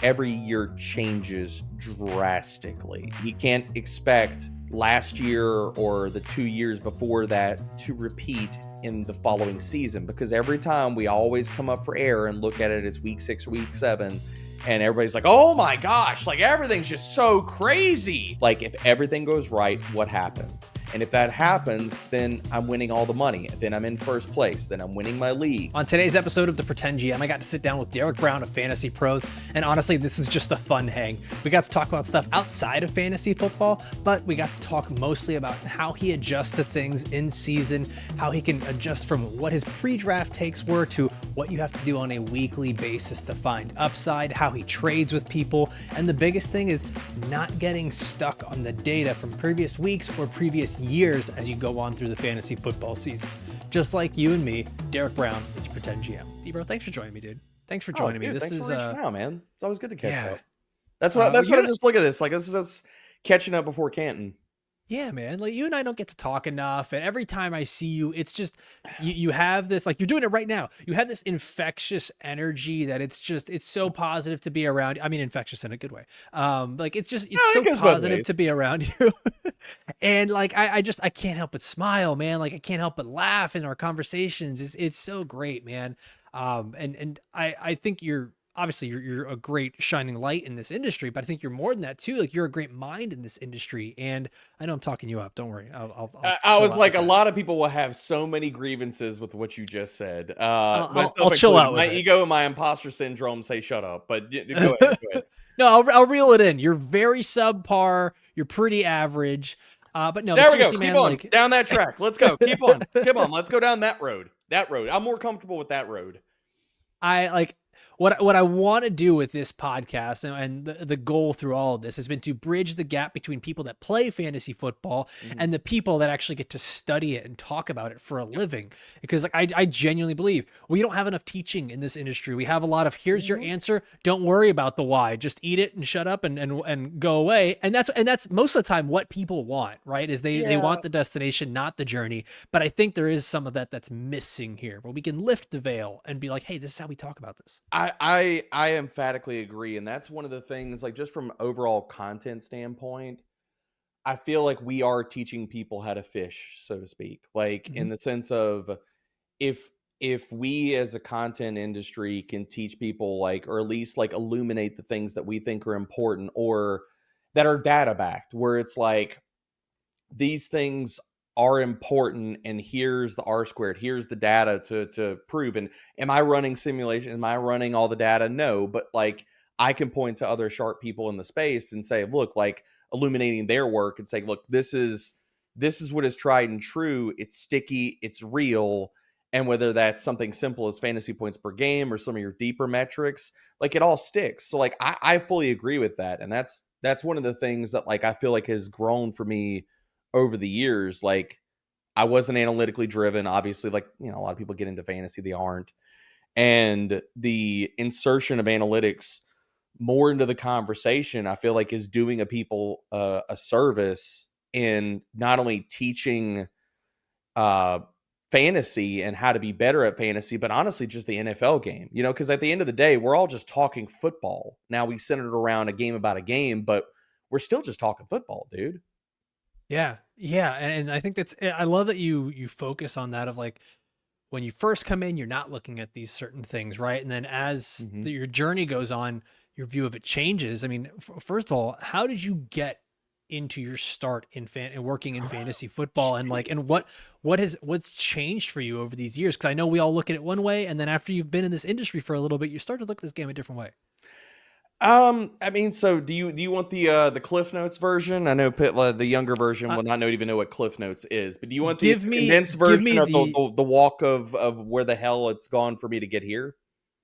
every year changes drastically. You can't expect last year or the 2 years before that to repeat in the following season, because every time we always come up for air and look at it, it's week 6 or week 7, and everybody's like, oh my gosh, like everything's just so crazy. Like, if everything goes right, what happens? And if that happens, then I'm winning all the money. Then I'm in first place. Then I'm winning my league. On today's episode of the Pretend GM, I got to sit down with Derek Brown of Fantasy Pros, and honestly, this was just a fun hang. We got to talk about stuff outside of fantasy football, but we got to talk mostly about how he adjusts to things in season, how he can adjust from what his pre-draft takes were to what you have to do on a weekly basis to find upside, how he trades with people, and the biggest thing is not getting stuck on the data from previous weeks or previous years as you go on through the fantasy football season. Just like you and me, Derek Brown is Pretend GM. D-Bro, thanks for joining me, dude. Thanks for joining me. This Thanks is for reaching out, man. It's always good to catch yeah. up. That's what I just look at this. Like, this is catching up before Canton. Yeah, man. Like, you and I don't get to talk enough, and every time I see you, it's just you have this, like, you're doing it right now. You have this infectious energy that it's so positive to be around. I mean, infectious in a good way. Like, it's so positive to be around you. And like, I can't help but smile, man. Like, I can't help but laugh in our conversations. It's so great, man. And I think you're a great shining light in this industry, but I think you're more than that too. Like, you're a great mind in this industry, and I know I'm talking you up. Don't worry. I was like, a lot of people will have so many grievances with what you just said. I'll chill out. My ego and my imposter syndrome say shut up, but go ahead. No, I'll reel it in. You're very subpar. You're pretty average. But no, there we go. Keep man, on like... down that track. Let's go. Keep on. Let's go down that road. I'm more comfortable with that road. What I want to do with this podcast and the goal through all of this has been to bridge the gap between people that play fantasy football and the people that actually get to study it and talk about it for a living. Because like, I genuinely believe we don't have enough teaching in this industry. We have a lot of, here's your answer. Don't worry about the why. Just eat it and shut up and go away. And that's most of the time what people want, right? Is they want the destination, not the journey. But I think there is some of that that's missing here, where we can lift the veil and be like, hey, this is how we talk about this. I emphatically agree, and that's one of the things, like, just from overall content standpoint, I feel like we are teaching people how to fish, so to speak, like in the sense of if we as a content industry can teach people, like, or at least like illuminate the things that we think are important or that are data backed, where it's like, these things are important, and here's the R squared, here's the data to prove. And am I running simulation? Am I running all the data? No, but like, I can point to other sharp people in the space and say, look, like, illuminating their work and say, look, this is what is tried and true. It's sticky, it's real. And whether that's something simple as fantasy points per game or some of your deeper metrics, like, it all sticks. So like, I fully agree with that. And that's one of the things that, like, I feel like has grown for me over the years. Like, I wasn't analytically driven, obviously, like, you know, a lot of people get into fantasy, they aren't. And the insertion of analytics more into the conversation, I feel like, is doing people a service in not only teaching fantasy and how to be better at fantasy, but honestly, just the NFL game, you know, because at the end of the day, we're all just talking football. Now, we centered around a game about a game, but we're still just talking football, dude. Yeah. And I think I love that you focus on that, of like, when you first come in, you're not looking at these certain things, right? And then as your journey goes on, your view of it changes. I mean, first of all, how did you get into your start in working in fantasy football, and like, and what's changed for you over these years? Because I know we all look at it one way, and then after you've been in this industry for a little bit, you start to look at this game a different way. I mean, so do you want the Cliff Notes version? I know the younger version will not even know what Cliff Notes is, but do you want the condensed version of the walk of where the hell it's gone for me to get here?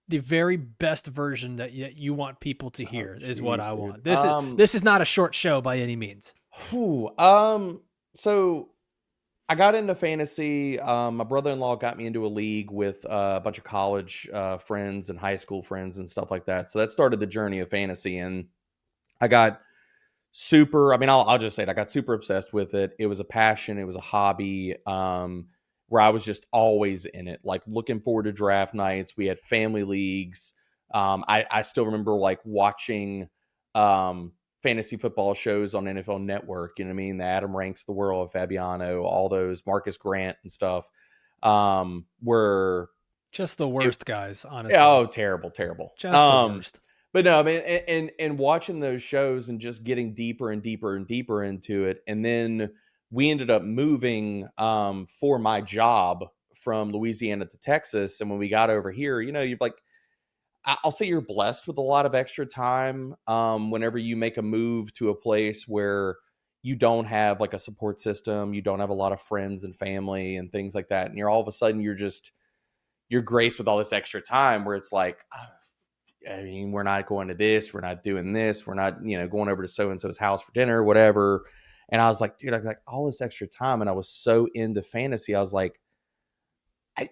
The very best version that you want people to hear is what I want. This is not a short show by any means. So I got into fantasy. My brother-in-law got me into a league with a bunch of college friends and high school friends and stuff like that. So that started the journey of fantasy, and I got I'll just say it. I got super obsessed with it. It was a passion. It was a hobby, where I was just always in it, like looking forward to draft nights. We had family leagues. I still remember like watching fantasy football shows on NFL Network. You know what I mean? The Adam Ranks of the world, Fabiano, all those, Marcus Grant and stuff. Were Just the it, worst guys, honestly. oh, terrible, terrible. Just the worst. But no, I mean, and watching those shows and just getting deeper and deeper and deeper into it, and then we ended up moving for my job from Louisiana to Texas, and when we got over here, you know, you've like, I'll say you're blessed with a lot of extra time whenever you make a move to a place where you don't have like a support system, you don't have a lot of friends and family and things like that, and you're all of a sudden you're graced with all this extra time where it's like, I mean, we're not going to this, we're not doing this, we're not, you know, going over to so and so's house for dinner, whatever. And I was like, dude, I got like all this extra time, and I was so into fantasy. I was like, I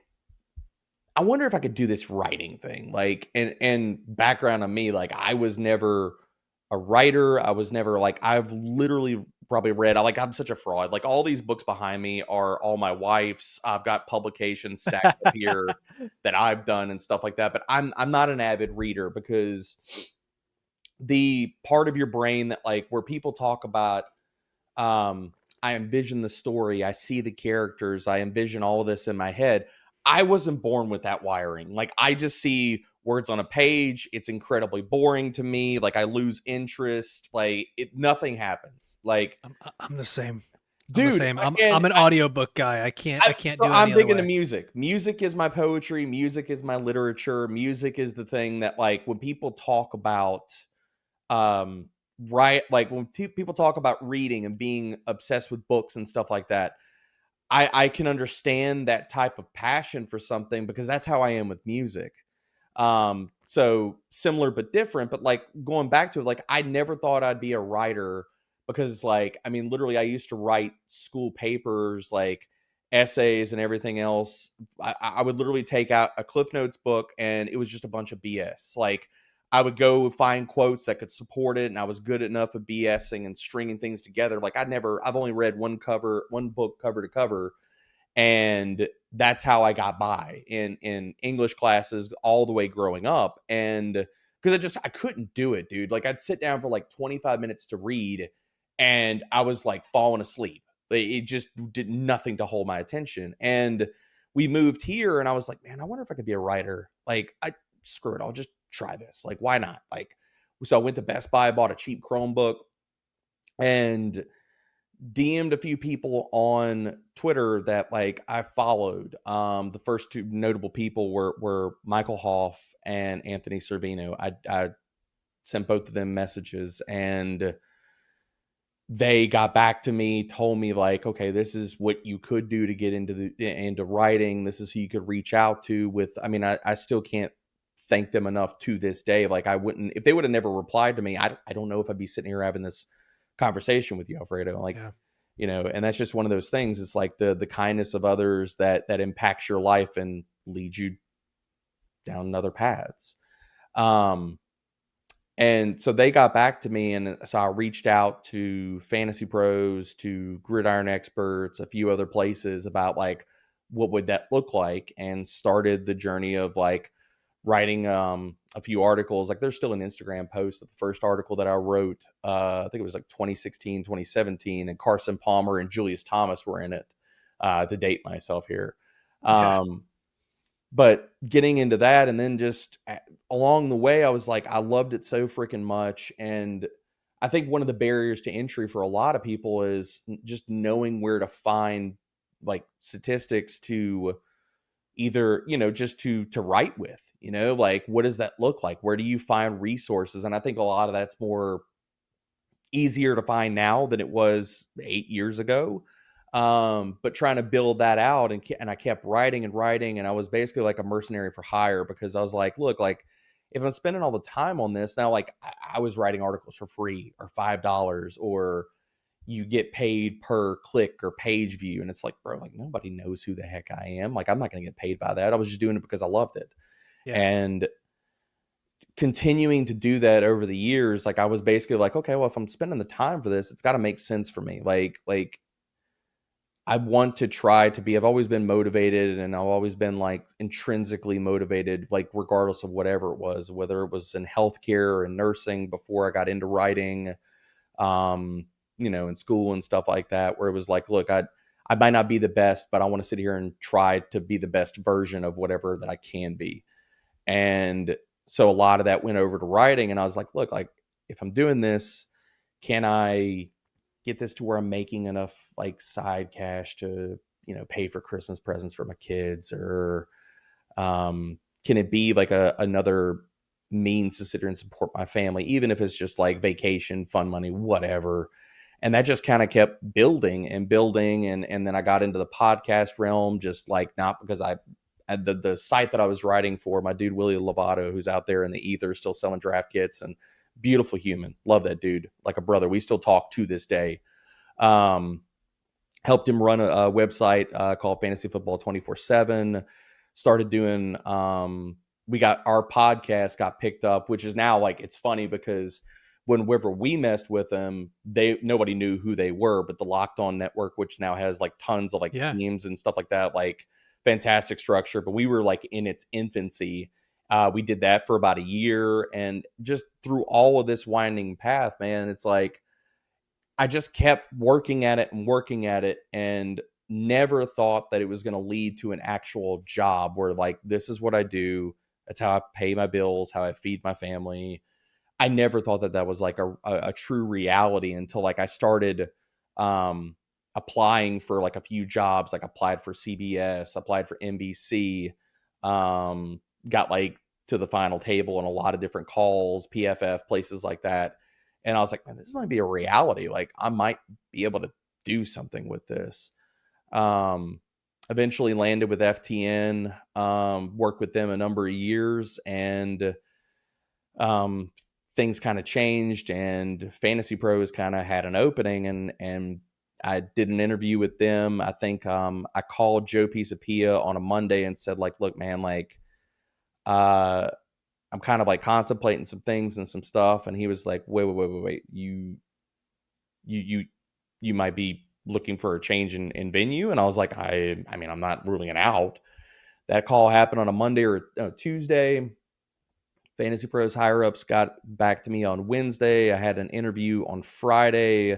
I wonder if I could do this writing thing. Like, and background on me, like I was never a writer. I was never like, I've literally probably read, I'm such a fraud. Like all these books behind me are all my wife's. I've got publications stacked up here that I've done and stuff like that. But I'm not an avid reader because the part of your brain that like where people talk about I envision the story, I see the characters, I envision all of this in my head. I wasn't born with that wiring. Like I just see words on a page, it's incredibly boring to me, like I lose interest, like nothing happens. Like I'm the same. I'm the dude, same. I'm and an audiobook guy. I can't so do it I'm any other big into way. music. Music is my poetry, music is my literature, music is the thing that like when people talk about right, like when people talk about reading and being obsessed with books and stuff like that, I can understand that type of passion for something because that's how I am with music. So similar but different, but like going back to it, like I never thought I'd be a writer because like I mean literally I used to write school papers, like essays and everything else. I would literally take out a Cliff Notes book and it was just a bunch of BS. Like I would go find quotes that could support it, and I was good enough at BSing and stringing things together. Like I've only read one book cover to cover, and that's how I got by in English classes all the way growing up. And because I couldn't do it, dude. Like I'd sit down for like 25 minutes to read, and I was like falling asleep. It just did nothing to hold my attention. And we moved here, and I was like, man, I wonder if I could be a writer. Like, screw it, I'll just try this. Like, why not? Like, so I went to Best Buy, bought a cheap Chromebook, and DM'd a few people on Twitter that like I followed. The first two notable people were Michael Hoff and Anthony Servino. I sent both of them messages, and they got back to me, told me like, okay, this is what you could do to get into writing. This is who you could reach out to with. I mean, I still can't thank them enough to this day. Like I wouldn't, if they would have never replied to me, I don't know if I'd be sitting here having this conversation with you, Alfredo. Like, Yeah. you know, and that's just one of those things. It's like the kindness of others that impacts your life and leads you down other paths. Um, and so they got back to me, and so I reached out to Fantasy Pros, to Gridiron Experts, a few other places about like what would that look like, and started the journey of like writing a few articles. Like there's still an Instagram post of the first article that I wrote. I think it was like 2016, 2017, and Carson Palmer and Julius Thomas were in it, to date myself here. Yeah. But getting into that, and then just along the way, I was like, I loved it so freaking much. And I think one of the barriers to entry for a lot of people is just knowing where to find like statistics to either, you know, just to write with, you know, like what does that look like? Where do you find resources? And I think a lot of that's more easier to find now than it was 8 years ago. But trying to build that out, and I kept writing and writing, and I was basically like a mercenary for hire because I was like, look, like if I'm spending all the time on this now, like I was writing articles for free or $5, or you get paid per click or page view. And it's like, bro, like nobody knows who the heck I am. Like I'm not going to get paid by that. I was just doing it because I loved it. Yeah. And continuing to do that over the years, like I was basically like, okay, well, if I'm spending the time for this, it's got to make sense for me. Like I want to try to be, I've always been motivated, and I've always been like intrinsically motivated, like regardless of whatever it was, whether it was in healthcare or in nursing before I got into writing, um, in school and stuff like that, where it was like, look, I might not be the best, but I want to sit here and try to be the best version of whatever that I can be. And so a lot of that went over to writing, and I was like, look, like if I'm doing this, can I get this to where I'm making enough like side cash to, pay for Christmas presents for my kids, or can it be like another means to sit here and support my family, even if it's just like vacation, fun money, whatever. And that just kind of kept building and building. And then I got into the podcast realm, just like not because I at the site that I was writing for, my dude Willie Lovato, who's out there in the ether still selling draft kits, and beautiful human. Love that dude, like a brother. We still talk to this day. Um, Helped him run a website called Fantasy Football 24/7. Started doing, we got our podcast got picked up, which is now like, it's funny because whenever we messed with them, nobody knew who they were, but the Locked On Network, which now has like tons of like Yeah. teams and stuff like that, like fantastic structure, but we were like in its infancy. We did that for about a year, and just through all of this winding path, man, it's like I just kept working at it, and never thought that it was going to lead to an actual job where like, this is what I do. That's how I pay my bills, how I feed my family. I never thought that that was like a true reality until like I started um, applying for like a few jobs. Like applied for CBS, applied for NBC, got like to the final table on a lot of different calls, PFF, places like that. And I was like, man, this might be a reality. Like I might be able to do something with this. Um, Eventually landed with FTN, worked with them a number of years, and um, things kind of changed, and Fantasy Pros kind of had an opening, and I did an interview with them. I think I called Joe Pisapia on a Monday and said like, look, man, like uh, I'm kind of like contemplating some things and some stuff, and he was like, wait, you you might be looking for a change in venue. And I was like, I mean, I'm not ruling it out. That call happened on a Monday or Tuesday. Fantasy Pros higher ups got back to me on Wednesday. I had an interview on Friday,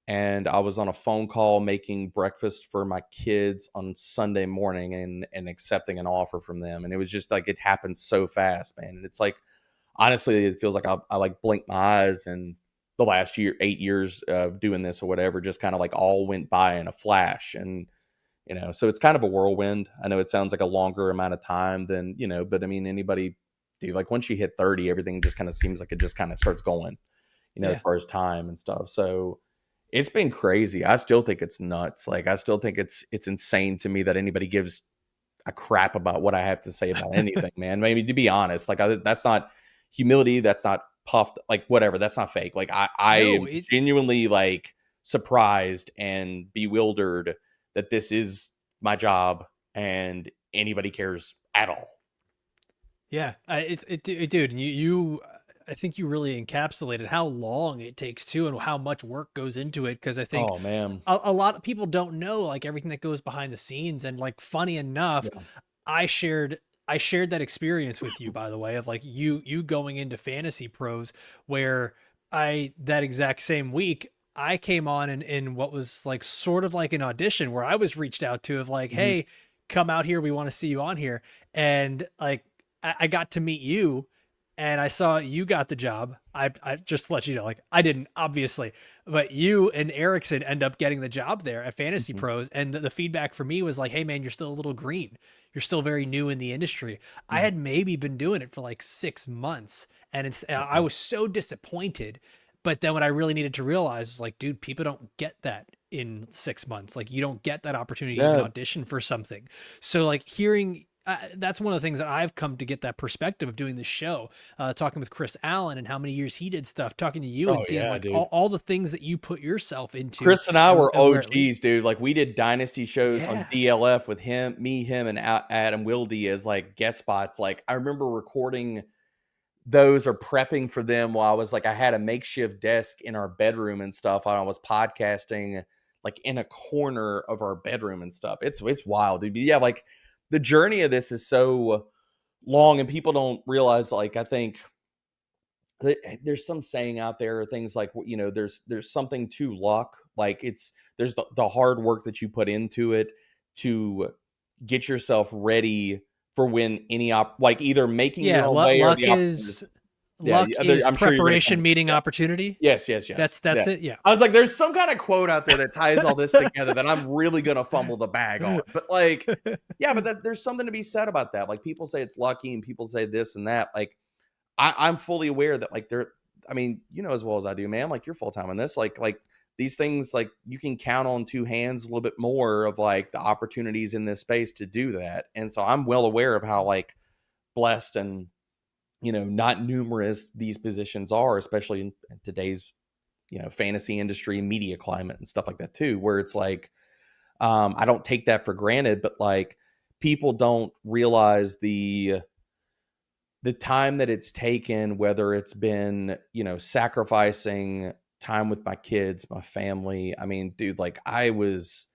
and I was on a phone call making breakfast for my kids on Sunday morning, and accepting an offer from them. And it was just like, it happened so fast, man. And it's like, honestly, it feels like I like blinked my eyes, and the last 8 years of doing this or whatever just kind of like all went by in a flash. And so it's kind of a whirlwind. I know it sounds like a longer amount of time than, but I mean, anybody, dude, like once you hit 30, everything just kind of seems like it just kind of starts going, as Yeah. far as time and stuff. So it's been crazy. I still think it's nuts. Like I still think it's insane to me that anybody gives a crap about what I have to say about anything, man. Maybe, to be honest, like that's not humility. That's not puffed, like whatever. That's not fake. Like I No, am it's genuinely like surprised and bewildered that this is my job and anybody cares at all. yeah. Dude, I think you really encapsulated how long it takes too, and how much work goes into it. Because I think Oh man. a lot of people don't know like everything that goes behind the scenes. And like, funny enough, Yeah. I shared I shared that experience with you, by the way, of like you going into Fantasy Pros, where I that exact same week I came on in what was like sort of like an audition, where I was reached out to of like, Mhm. hey, come out here, we want to see you on here. And like, I got to meet you, and I saw you got the job. I just to let you know, like, I didn't, obviously, but you and Erickson end up getting the job there at Fantasy Mhm. Pros. And the feedback for me was like, hey man, you're still a little green. You're still very new in the industry. I Mhm. had maybe been doing it for like 6 months, and I Yeah. was so disappointed. But then what I really needed to realize was like, dude, people don't get that in 6 months. Like, you don't get that opportunity to even Yeah. audition for something. So like, hearing that's one of the things that I've come to get that perspective of doing this show, talking with Chris Allen and how many years he did stuff, talking to you and Oh seeing yeah, like dude. all the things that you put yourself into, Chris and I were and where it leads. OGs, dude. Like we did dynasty shows on Yeah. DLF with him, and Adam Wilde as like guest spots. Like I remember recording those or prepping for them while I was like, I had a makeshift desk in our bedroom and stuff. I was podcasting like in a corner of our bedroom and stuff. It's wild, dude. But yeah, like the journey of this is so long, and people don't realize, like, I think there's some saying out there, things like, there's something to luck. Like there's the hard work that you put into it to get yourself ready for when like either making your Yeah, own way or luck the opportunity. is Yeah, is I'm sure you're gonna preparation come. meeting Yeah. opportunity. Yes, yes, yes. That's Yeah. it. Yeah. I was like, there's some kind of quote out there that ties all this together that I'm really gonna fumble the bag on. But like, yeah, but there's something to be said about that. Like people say it's lucky and people say this and that. Like I'm fully aware that like I mean, as well as I do, man, like you're full time on this. Like these things, like you can count on two hands a little bit more of like the opportunities in this space to do that. And so I'm well aware of how like blessed and not numerous these positions are, especially in today's fantasy industry, media climate and stuff like that too, where it's like I don't take that for granted, but like people don't realize the time that it's taken, whether it's been sacrificing time with my kids, my family. I mean, dude, like I was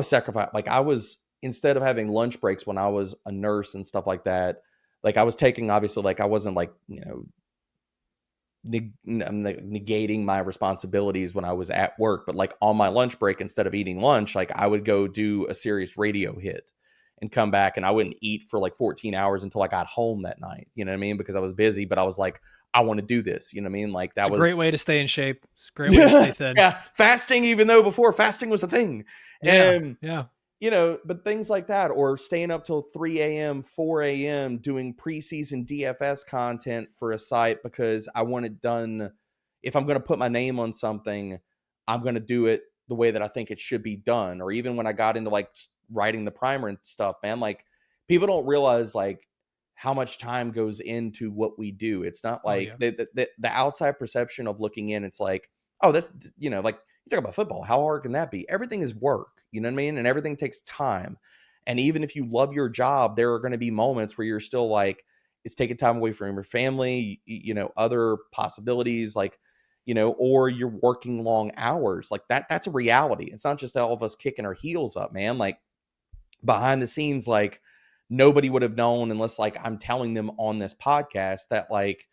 sacrificed. Like I was, instead of having lunch breaks when I was a nurse and stuff like that, like I was taking, obviously, like I wasn't like negating my responsibilities when I was at work, but like on my lunch break, instead of eating lunch, like I would go do a serious radio hit and come back, and I wouldn't eat for like 14 hours until I got home that night. You know what I mean? Because I was busy, but I was like, I want to do this. You know what I mean? Like It's that a was great way to stay in shape. It's a great way to stay thin. yeah, fasting, even though before fasting was a thing. Yeah. And Yeah. but things like that, or staying up till 3 a.m., 4 a.m. doing preseason DFS content for a site because I want it done. If I'm going to put my name on something, I'm going to do it the way that I think it should be done. Or even when I got into like writing the primer and stuff, man, like people don't realize like how much time goes into what we do. It's not like the outside perception of looking in. It's like, oh, that's, like you talk about football. How hard can that be? Everything is work. You know what I mean? And everything takes time. And even if you love your job, there are going to be moments where you're still like, it's taking time away from your family, other possibilities, like, or you're working long hours like that. That's a reality. It's not just all of us kicking our heels up, man. Like behind the scenes, like nobody would have known unless like I'm telling them on this podcast that like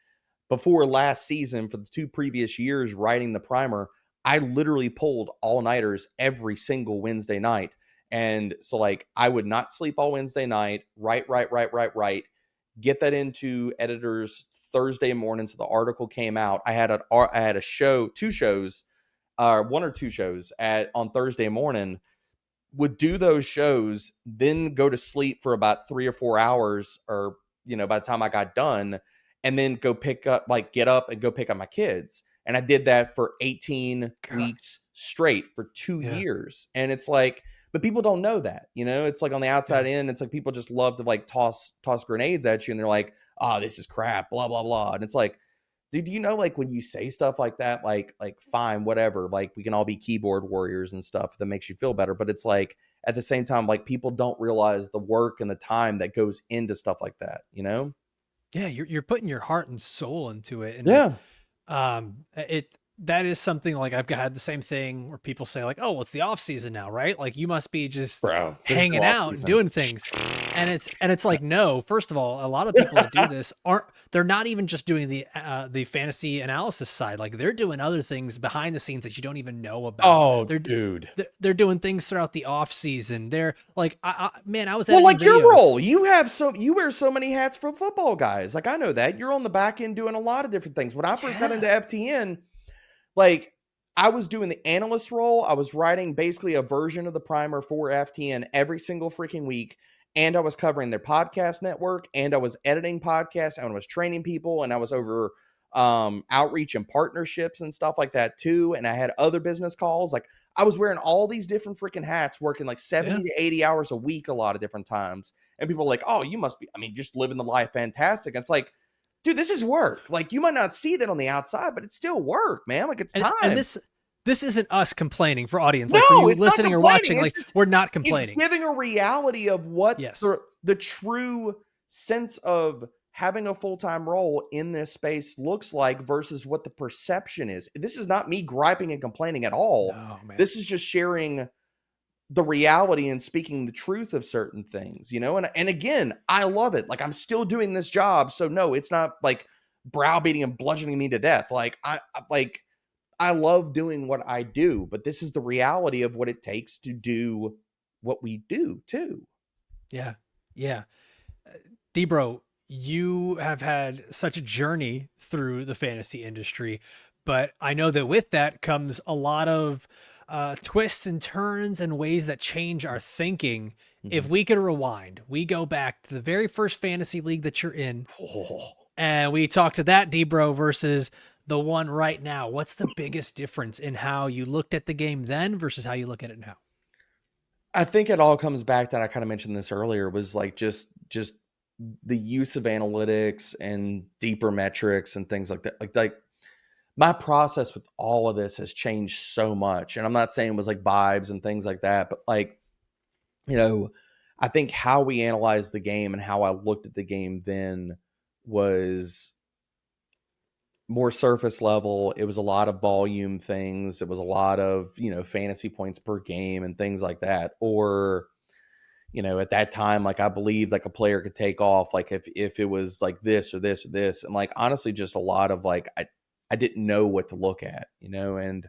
before last season, for the 2 previous years writing the primer, I literally pulled all-nighters every single Wednesday night. And so like I would not sleep all Wednesday night, write, get that into editors Thursday morning. So the article came out. I had a show, 2 shows, 1 or 2 shows on Thursday morning, would do those shows, then go to sleep for about 3 or 4 hours, or, by the time I got done, and then go get up and go pick up my kids. And I did that for 18 weeks straight for 2 years. And it's like, but people don't know that, it's like on the outside in, it's like people just love to like toss grenades at you. And they're like, oh, this is crap, blah, blah, blah. And it's like, dude, like when you say stuff like that, like fine, whatever, like we can all be keyboard warriors and stuff that makes you feel better. But it's like, at the same time, like people don't realize the work and the time that goes into stuff like that, Yeah, you're putting your heart and soul into it. And yeah. That is something like I've had the same thing where people say like, oh, well, it's the off season now, right? Like you must be just hanging out and doing things. And it's like, no, first of all, a lot of people that do this they're not even just doing the fantasy analysis side. Like they're doing other things behind the scenes that you don't even know about. Oh, dude, they're doing things throughout the off season. They're like, I was like videos. Your role, you wear so many hats for football guys. Like I know that you're on the back end doing a lot of different things. When I first got into FTN, like I was doing the analyst role. I was writing basically a version of the primer for FTN every single freaking week. And I was covering their podcast network, and I was editing podcasts, and I was training people, and I was over outreach and partnerships and stuff like that too. And I had other business calls. Like I was wearing all these different freaking hats, working like 70 to 80 hours a week, a lot of different times. And people are like, oh, you must be, just living the life fantastic. And it's like, dude, this is work. Like you might not see that on the outside, but it's still work, man. Like it's time. And this isn't us complaining for audience. No, like for you it's listening or watching, like we're not complaining. It's giving a reality of what the true sense of having a full-time role in this space looks like versus what the perception is. This is not me griping and complaining at all. No, man. This is just sharing the reality and speaking the truth of certain things, you know? And again, I love it. Like, I'm still doing this job. So no, it's not like browbeating and bludgeoning me to death. I love doing what I do, but this is the reality of what it takes to do what we do too. Yeah. Yeah. Debro, you have had such a journey through the fantasy industry, but I know that with that comes a lot of twists and turns and ways that change our thinking. If Mhm. we could rewind, we go back to the very first fantasy league that you're in, Oh, and we talk to that Debro versus the one right now. What's the biggest difference in how you looked at the game then versus how you look at it now? I think it all comes back that I kind of mentioned this earlier was like just the use of analytics and deeper metrics and things like that. Like my process with all of this has changed so much. And I'm not saying it was like vibes and things like that, but like, you know, I think how we analyzed the game and how I looked at the game then was more surface level. It was a lot of volume things. It was a lot of, fantasy points per game and things like that. Or, at that time, like I believed like a player could take off, like if it was like this or this or this. And like honestly, just a lot of like I didn't know what to look at, and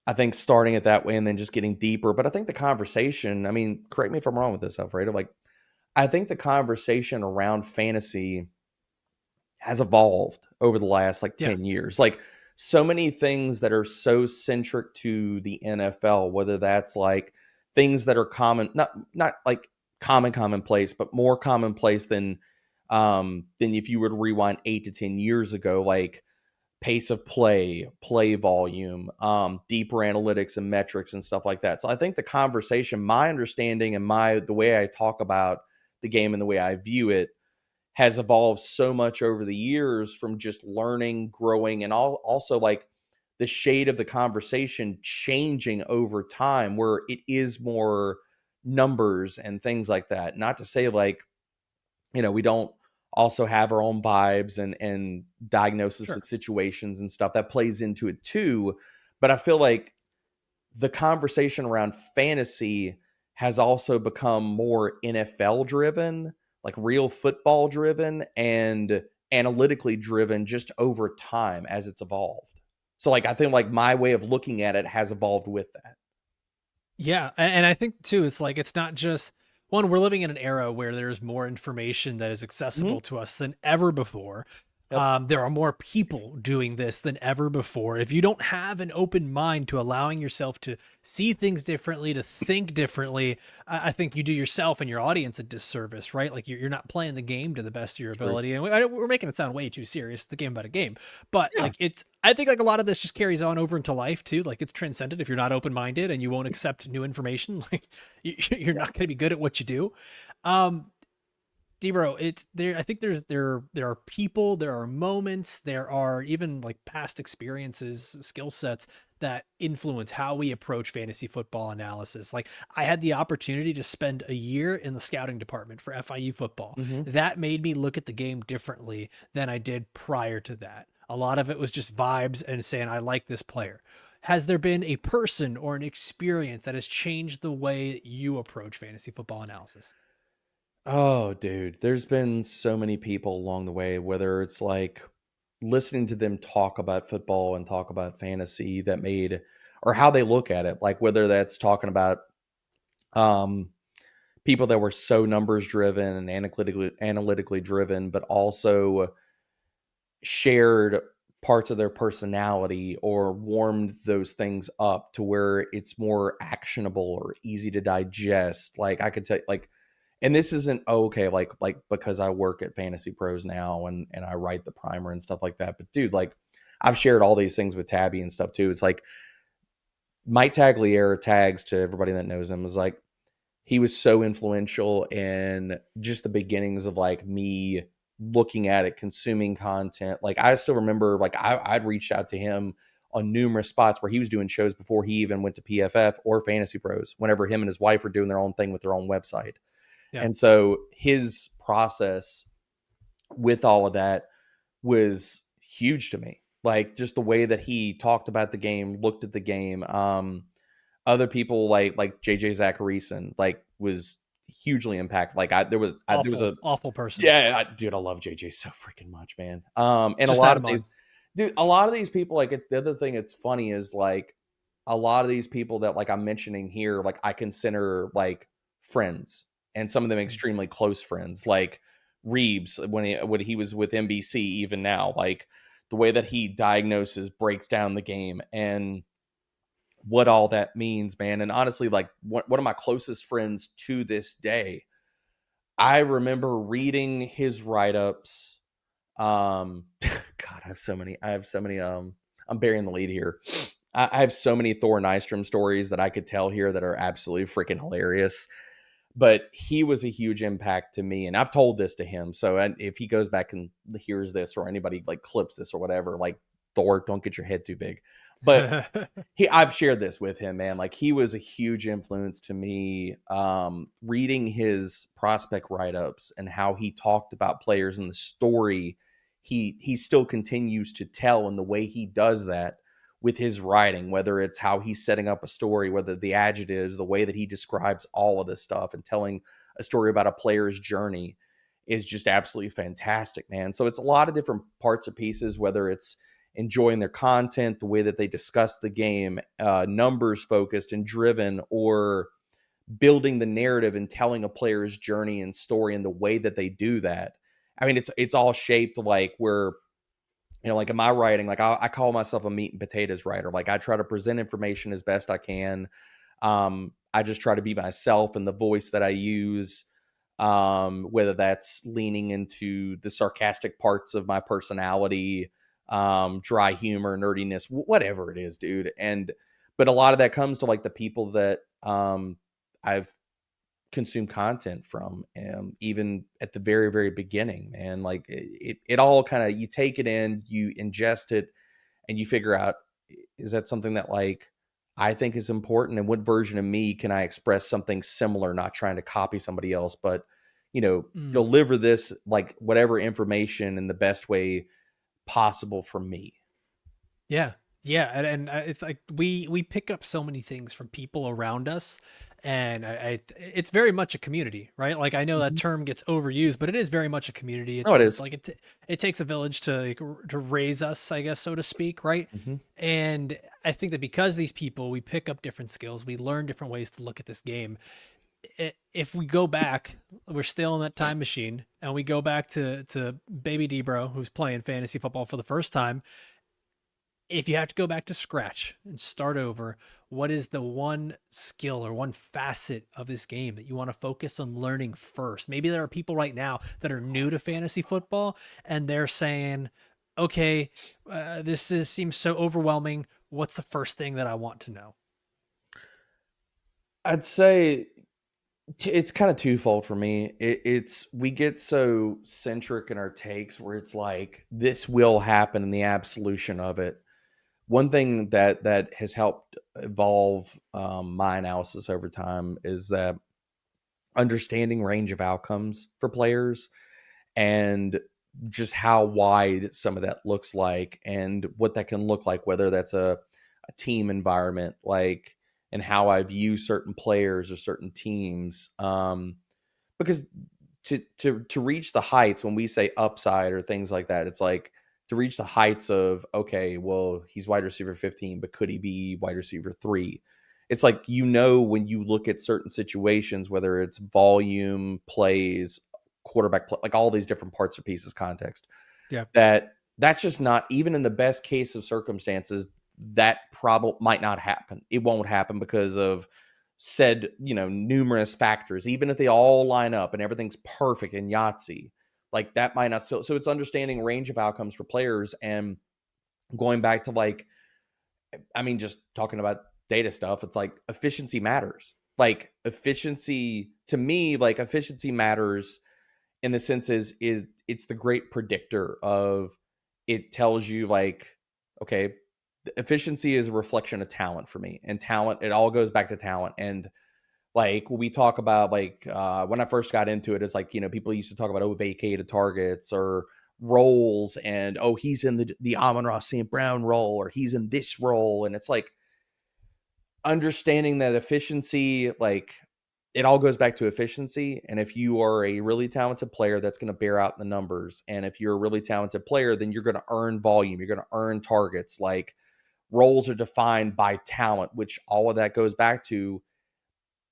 I think starting it that way and then just getting deeper. But I think the conversation, I mean, correct me if I'm wrong with this, Alfredo. Like I think the conversation around fantasy has evolved over the last like Yeah, 10 years. Like so many things that are so centric to the NFL, whether that's like things that are common, not like commonplace, but more commonplace than if you were to rewind 8 to 10 years ago, like pace of play volume, deeper analytics and metrics and stuff like that. So I think the conversation, my understanding and the way I talk about the game and the way I view it has evolved so much over the years from just learning, growing, and also like the shade of the conversation changing over time where it is more numbers and things like that. Not to say like, we don't also have our own vibes and diagnosis sure. of situations and stuff that plays into it too. But I feel like the conversation around fantasy has also become more NFL driven, like real football driven and analytically driven just over time as it's evolved. So like I think like my way of looking at it has evolved with that. Yeah, and I think too, it's like it's not just one. We're living in an era where there's more information that is Mhm. accessible to us than ever before. Yep. There are more people doing this than ever before. If you don't have an open mind to allowing yourself to see things differently, to think differently, I think you do yourself and your audience a disservice, right? Like you're not playing the game to the best of your True. ability. And we're making it sound way too serious. It's a game about a game, but Yeah. like I think like a lot of this just carries on over into life too. Like it's transcended. If you're not open minded and you won't accept new information, like you're Yeah. not going to be good at what you do. Um, Debro, it's there. I think there are people, there are moments, there are even like past experiences, skill sets that influence how we approach fantasy football analysis. Like I had the opportunity to spend a year in the scouting department for FIU football. Hmm. That made me look at the game differently than I did prior to that. A lot of it was just vibes and saying I like this player. Has there been a person or an experience that has changed the way you approach fantasy football analysis? Oh, dude, there's been so many people along the way, whether it's like listening to them talk about football and talk about fantasy that made or how they look at it, like whether that's talking about um people that were so numbers driven and analytically driven, but also shared parts of their personality or warmed those things up to where it's more actionable or easy to digest. Like I could tell like and this isn't okay like because I work at Fantasy Pros now and I write the primer and stuff like that. But dude, like I've shared all these things with Tabby and stuff too. It's like Mike Tagliere tags to everybody that knows him was like he was so influential in just the beginnings of like me looking at it, consuming content. Like I still remember like I'd reached out to him on numerous spots where he was doing shows before he even went to PFF or Fantasy Pros, whenever him and his wife were doing their own thing with their own website. Yeah. And so his process with all of that was huge to me. Like just the way that he talked about the game, looked at the game. Other people like JJ Zacharyson like was hugely impactful. Like there was Awful, a awful person. yeah, dude, I love JJ so freaking much, man. And a Just lot had of him on. these, dude, a lot of these people, like, it's the other thing that's funny is like a lot of these people that like I'm mentioning here, like I consider like friends, and some of them Mm. extremely close friends, like Reeves when he was with NBC, even now, like the way that he diagnoses, breaks down the game, and what all that means, man. And honestly, like one of my closest friends to this day, I remember reading his write-ups. God, I have so many. I'm burying the lead here. I have so many Thor Nystrom stories that I could tell here that are absolutely freaking hilarious. But he was a huge impact to me, and I've told this to him. So if he goes back and hears this, or anybody like clips this or whatever, like, Thor, don't get your head too big. But I've shared this with him, man. Like, he was a huge influence to me. Reading his prospect write-ups and how he talked about players and the story he still continues to tell, and the way he does that with his writing, whether it's how he's setting up a story, whether the adjectives, the way that he describes all of this stuff and telling a story about a player's journey is just absolutely fantastic, man. So it's a lot of different parts and pieces, whether it's enjoying their content, the way that they discuss the game, numbers focused and driven, or building the narrative and telling a player's journey and story and the way that they do that. I mean, it's all shaped like where, like in my writing, like I call myself a meat and potatoes writer. Like I try to present information as best I can. I just try to be myself and the voice that I use, whether that's leaning into the sarcastic parts of my personality, dry humor, nerdiness, whatever it is, dude. But a lot of that comes to like the people that I've consumed content from, even at the very, very beginning, man. Like it all kind of, you take it in, you ingest it, and you figure out, is that something that like I think is important, and what version of me can I express something similar, not trying to copy somebody else, but Mm. deliver this like whatever information in the best way possible for me. Yeah. Yeah, and it's like we pick up so many things from people around us, and it's very much a community, right? Like I know that Mhm. term gets overused, but it is very much a community. No, It's it it's is. like it takes a village to to raise us, I guess, so to speak, right? Mhm. And I think that because these people, we pick up different skills, we learn different ways to look at this game. If we go back, we're still in that time machine, and we go back to baby Debro, who's playing fantasy football for the first time. If you have to go back to scratch and start over, what is the one skill or one facet of this game that you want to focus on learning first? Maybe there are people right now that are new to fantasy football and they're saying, okay, seems so overwhelming. What's the first thing that I want to know? I'd say it's kind of twofold for me. It's we get so centric in our takes where it's like this will happen in the absolution of it. One thing that has helped evolve my analysis over time is that understanding range of outcomes for players, and just how wide some of that looks like, and what that can look like, whether that's a team environment, like, and how I view certain players or certain teams. Because to reach the heights, when we say upside or things like that, it's like to reach the heights of, okay, well, he's wide receiver 15, but could he be wide receiver 3? It's like, when you look at certain situations, whether it's volume, plays, quarterback play, like all these different parts or pieces, context, Yeah. that's just not, even in the best case of circumstances, that probably might not happen. It won't happen because of said, numerous factors. Even if they all line up and everything's perfect in Yahtzee, like that might not still. So it's understanding range of outcomes for players, and going back to like, I mean, just talking about data stuff, it's like efficiency matters. Like efficiency to me, like efficiency matters in the sense is it's the great predictor of, it tells you like, okay, efficiency is a reflection of talent for me, and talent, it all goes back to talent. And Like when we talk about like when I first got into it, it's like, people used to talk about vacated targets or roles, and he's in the Amon-Ra St. Brown role, or he's in this role. And it's like understanding that efficiency, like it all goes back to efficiency. And if you are a really talented player, that's going to bear out the numbers. And if you're a really talented player, then you're going to earn volume. You're going to earn targets. Like roles are defined by talent, which all of that goes back to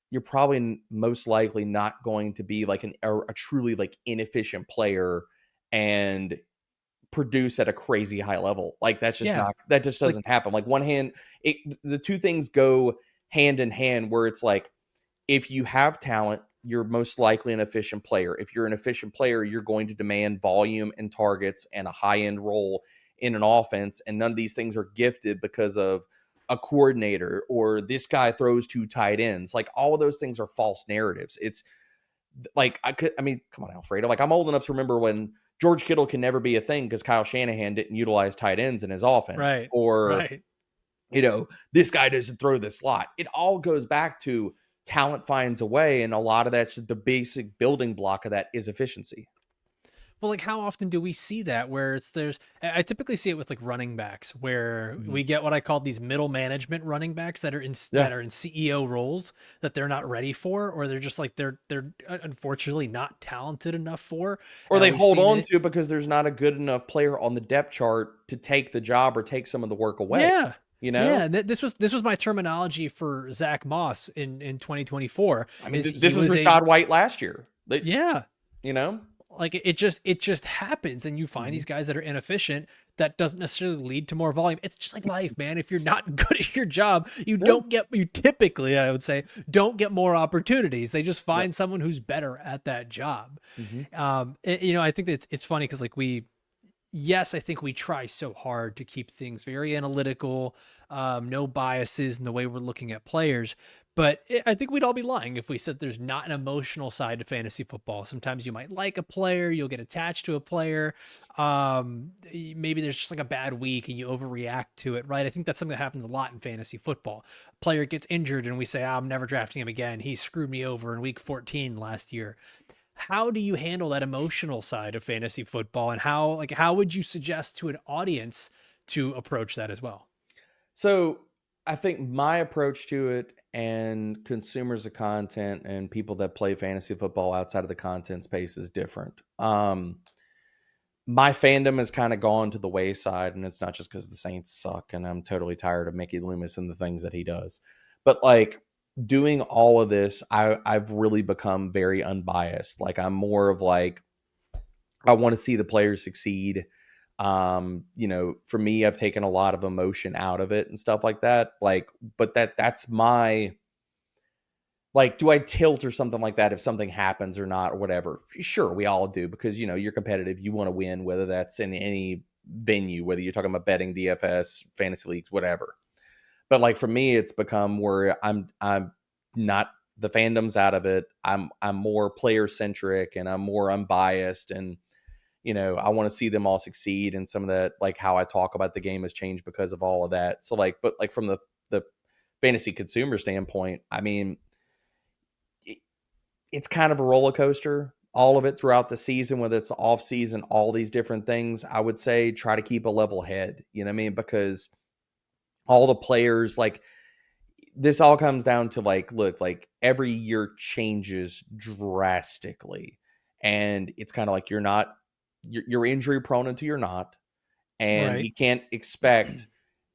you're probably most likely not going to be like a truly like inefficient player and produce at a crazy high level. Like that's just Yeah. not, that just Like, doesn't happen. Like the two things go hand in hand, where it's like, if you have talent, you're most likely an efficient player. If you're an efficient player, you're going to demand volume and targets and a high end role in an offense. And none of these things are gifted because of a coordinator or this guy throws two tight ends. Like all of those things are false narratives. It's like, I mean, come on, Alfredo. Like I'm old enough to remember when George Kittle can never be a thing because Kyle Shanahan didn't utilize tight ends in his offense, right, or right. this guy doesn't throw the slot. It all goes back to talent finds a way. And a lot of that's the basic building block of that is efficiency. Well, like how often do we see that where I typically see it with like running backs where Mhm. we get what I call these middle management running backs Yeah. that are in CEO roles that they're not ready for, or they're just like they're unfortunately not talented enough for. Or they We've hold seen on it. to because there's not a good enough player on the depth chart to take the job or take some of the work away, Yeah. you know? Yeah, this was my terminology for Zach Moss in 2024 I mean, is he this is was a Rashad White last year. yeah, You know? like it just happens, and you find Mhm. these guys that are inefficient. That doesn't necessarily lead to more volume. It's just like life, man. If you're not good at your job, Yeah. you typically, I would say, don't get more opportunities. They just Yep. find someone who's better at that job. Mhm. I think that it's funny because like yes, I think we try so hard to keep things very analytical, no biases in the way we're looking at players. But I think we'd all be lying if we said there's not an emotional side to fantasy football. Sometimes you might like a player, you'll get attached to a player. Maybe there's just like a bad week and you overreact to it, right? I think that's something that happens a lot in fantasy football. A player gets injured and we say, I'm never drafting him again. He screwed me over in week 14 last year. How do you handle that emotional side of fantasy football, and how would you suggest to an audience to approach that as well? So I think my approach to it, and consumers of content and people that play fantasy football outside of the content space, is different. My fandom has kind of gone to the wayside, and it's not just because the Saints suck and I'm totally tired of Mickey Loomis and the things that he does. But like doing all of this, I've really become very unbiased. Like I'm more of like, I want to see the players succeed. For me, I've taken a lot of emotion out of it and stuff like that. Like, but that's my, like, do I tilt or something like that if something happens or not or whatever? Sure, we all do, because you're competitive. You want to win, whether that's in any venue, whether you're talking about betting, DFS, fantasy leagues, whatever. But like for me, it's become where I'm not, the fandom's out of it. I'm more player centric and I'm more unbiased, and I want to see them all succeed. And some of that, like how I talk about the game, has changed because of all of that. So like, but like from the fantasy consumer standpoint, I mean, it's kind of a roller coaster, all of it throughout the season, whether it's off season, all these different things. I would say try to keep a level head, you know what I mean? Because all the players, like, this all comes down to like, look, like every year changes drastically. And it's kind of like you're injury prone until you're not. And Right. we can't expect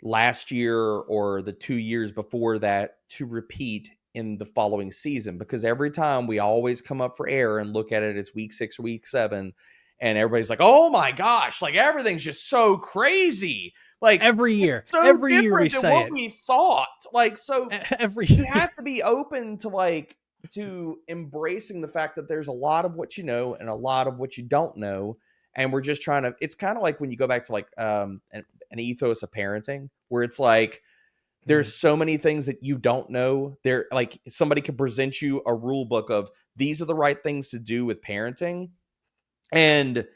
last year or the 2 years before that to repeat in the following season, because every time we always come up for air and look at it, it's week 6 or week 7, and everybody's like, oh my gosh, like everything's just so crazy, like Every it's year, so every year we different than say what it. we thought. Like, so Every we have to be open to like to embracing the fact that there's a lot of what you know and a lot of what you don't know. And we're just trying to, it's kind of like when you go back to like an ethos of parenting, where it's like Mhm. there's so many things that you don't know. There, like somebody can present you a rule book of these are the right things to do with parenting, and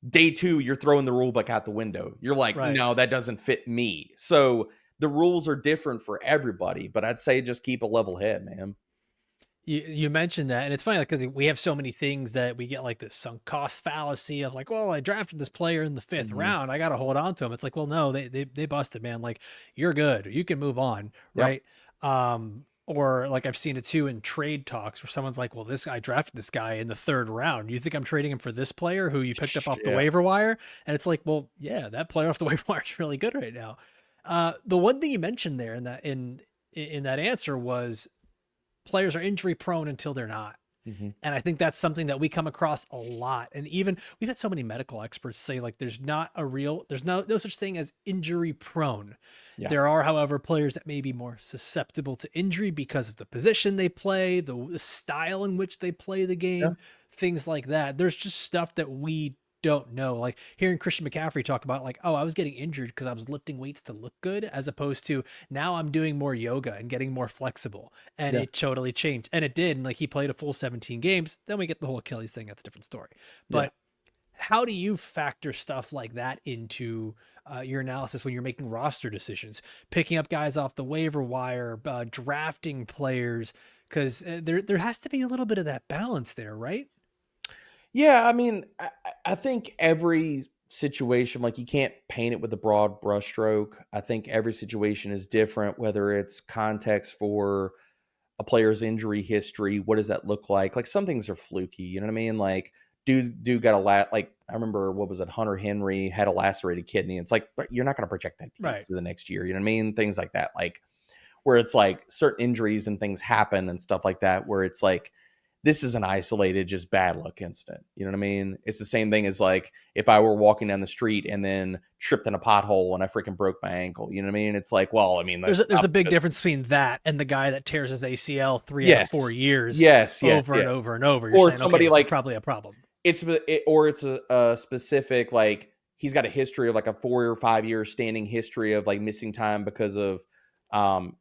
day 2 you're throwing the rule book out the window. You're like, Right. no, that doesn't fit me. So the rules are different for everybody, but I'd say just keep a level head, man. You mentioned that, and it's funny because we have so many things that we get like this sunk cost fallacy of like, well, I drafted this player in the fifth Mhm. round, I got to hold on to him. It's like, well, no, they busted, man. Like, you're good, you can move on, Yep. right? Or like I've seen it too in trade talks where someone's like, well, this I drafted this guy in the third round. You think I'm trading him for this player who you picked up off the Yeah. waiver wire? And it's like, well, yeah, that player off the waiver wire is really good right now. The one thing you mentioned there in that answer was players are injury prone until they're not. Mhm. And I think that's something that we come across a lot. And even we've had so many medical experts say like there's no such thing as injury prone. Yeah. There are, however, players that may be more susceptible to injury because of the position they play, the style in which they play the Yeah. game, things like that. There's just stuff that we don't know. Like hearing Christian McCaffrey talk about like, oh, I was getting injured because I was lifting weights to look good, as opposed to now I'm doing more yoga and getting more flexible. And Yeah. it totally changed. And it did. And like he played a full 17 games. Then we get the whole Achilles thing. That's a different story. Yeah. But how do you factor stuff like that into your analysis when you're making roster decisions, picking up guys off the waiver wire, drafting players? Because there has to be a little bit of that balance there, right? Yeah, I mean, I think every situation, like you can't paint it with a broad brushstroke. I think every situation is different, whether it's context for a player's injury history. What does that look like? Like some things are fluky, you know what I mean? Like, dude got like I remember what was it? Hunter Henry had a lacerated kidney. It's like, but you're not going to project that kid Right. to the next year. You know what I mean? Things like that. Like where it's like certain injuries and things happen and stuff like that, where it's like this is an isolated, just bad luck incident. You know what I mean? It's the same thing as like if I were walking down the street and then tripped in a pothole and I freaking broke my ankle. You know what I mean? It's like, well, I mean, that's There's a probably big just difference between that and the guy that tears his ACL 3 out of yes, 4 years yes, yes, over and yes. over and over. You're Or saying, okay, somebody this is like probably a problem. or it's a specific like he's got a history of like a 4 or 5 year standing history of like missing time because of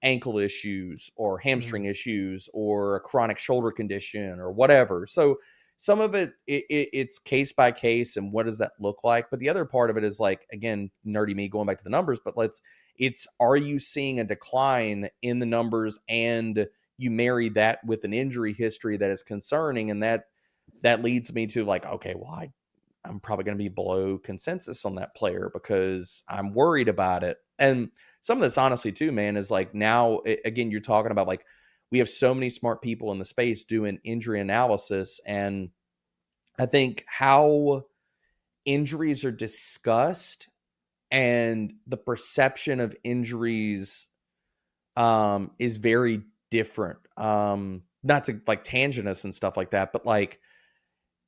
ankle issues or Mhm. hamstring issues or a chronic shoulder condition or whatever. So some of it's case by case and what does that look like? But the other part of it is like again nerdy me going back to the numbers, but it's are you seeing a decline in the numbers and you marry that with an injury history that is concerning and that leads me to like, okay, well, I'm probably going to be below consensus on that player because I'm worried about it. And some of this, honestly, too, man, is like now, again, you're talking about like we have so many smart people in the space doing injury analysis. And I think how injuries are discussed and the perception of injuries is very different. Not to like tangent us and stuff like that, but like,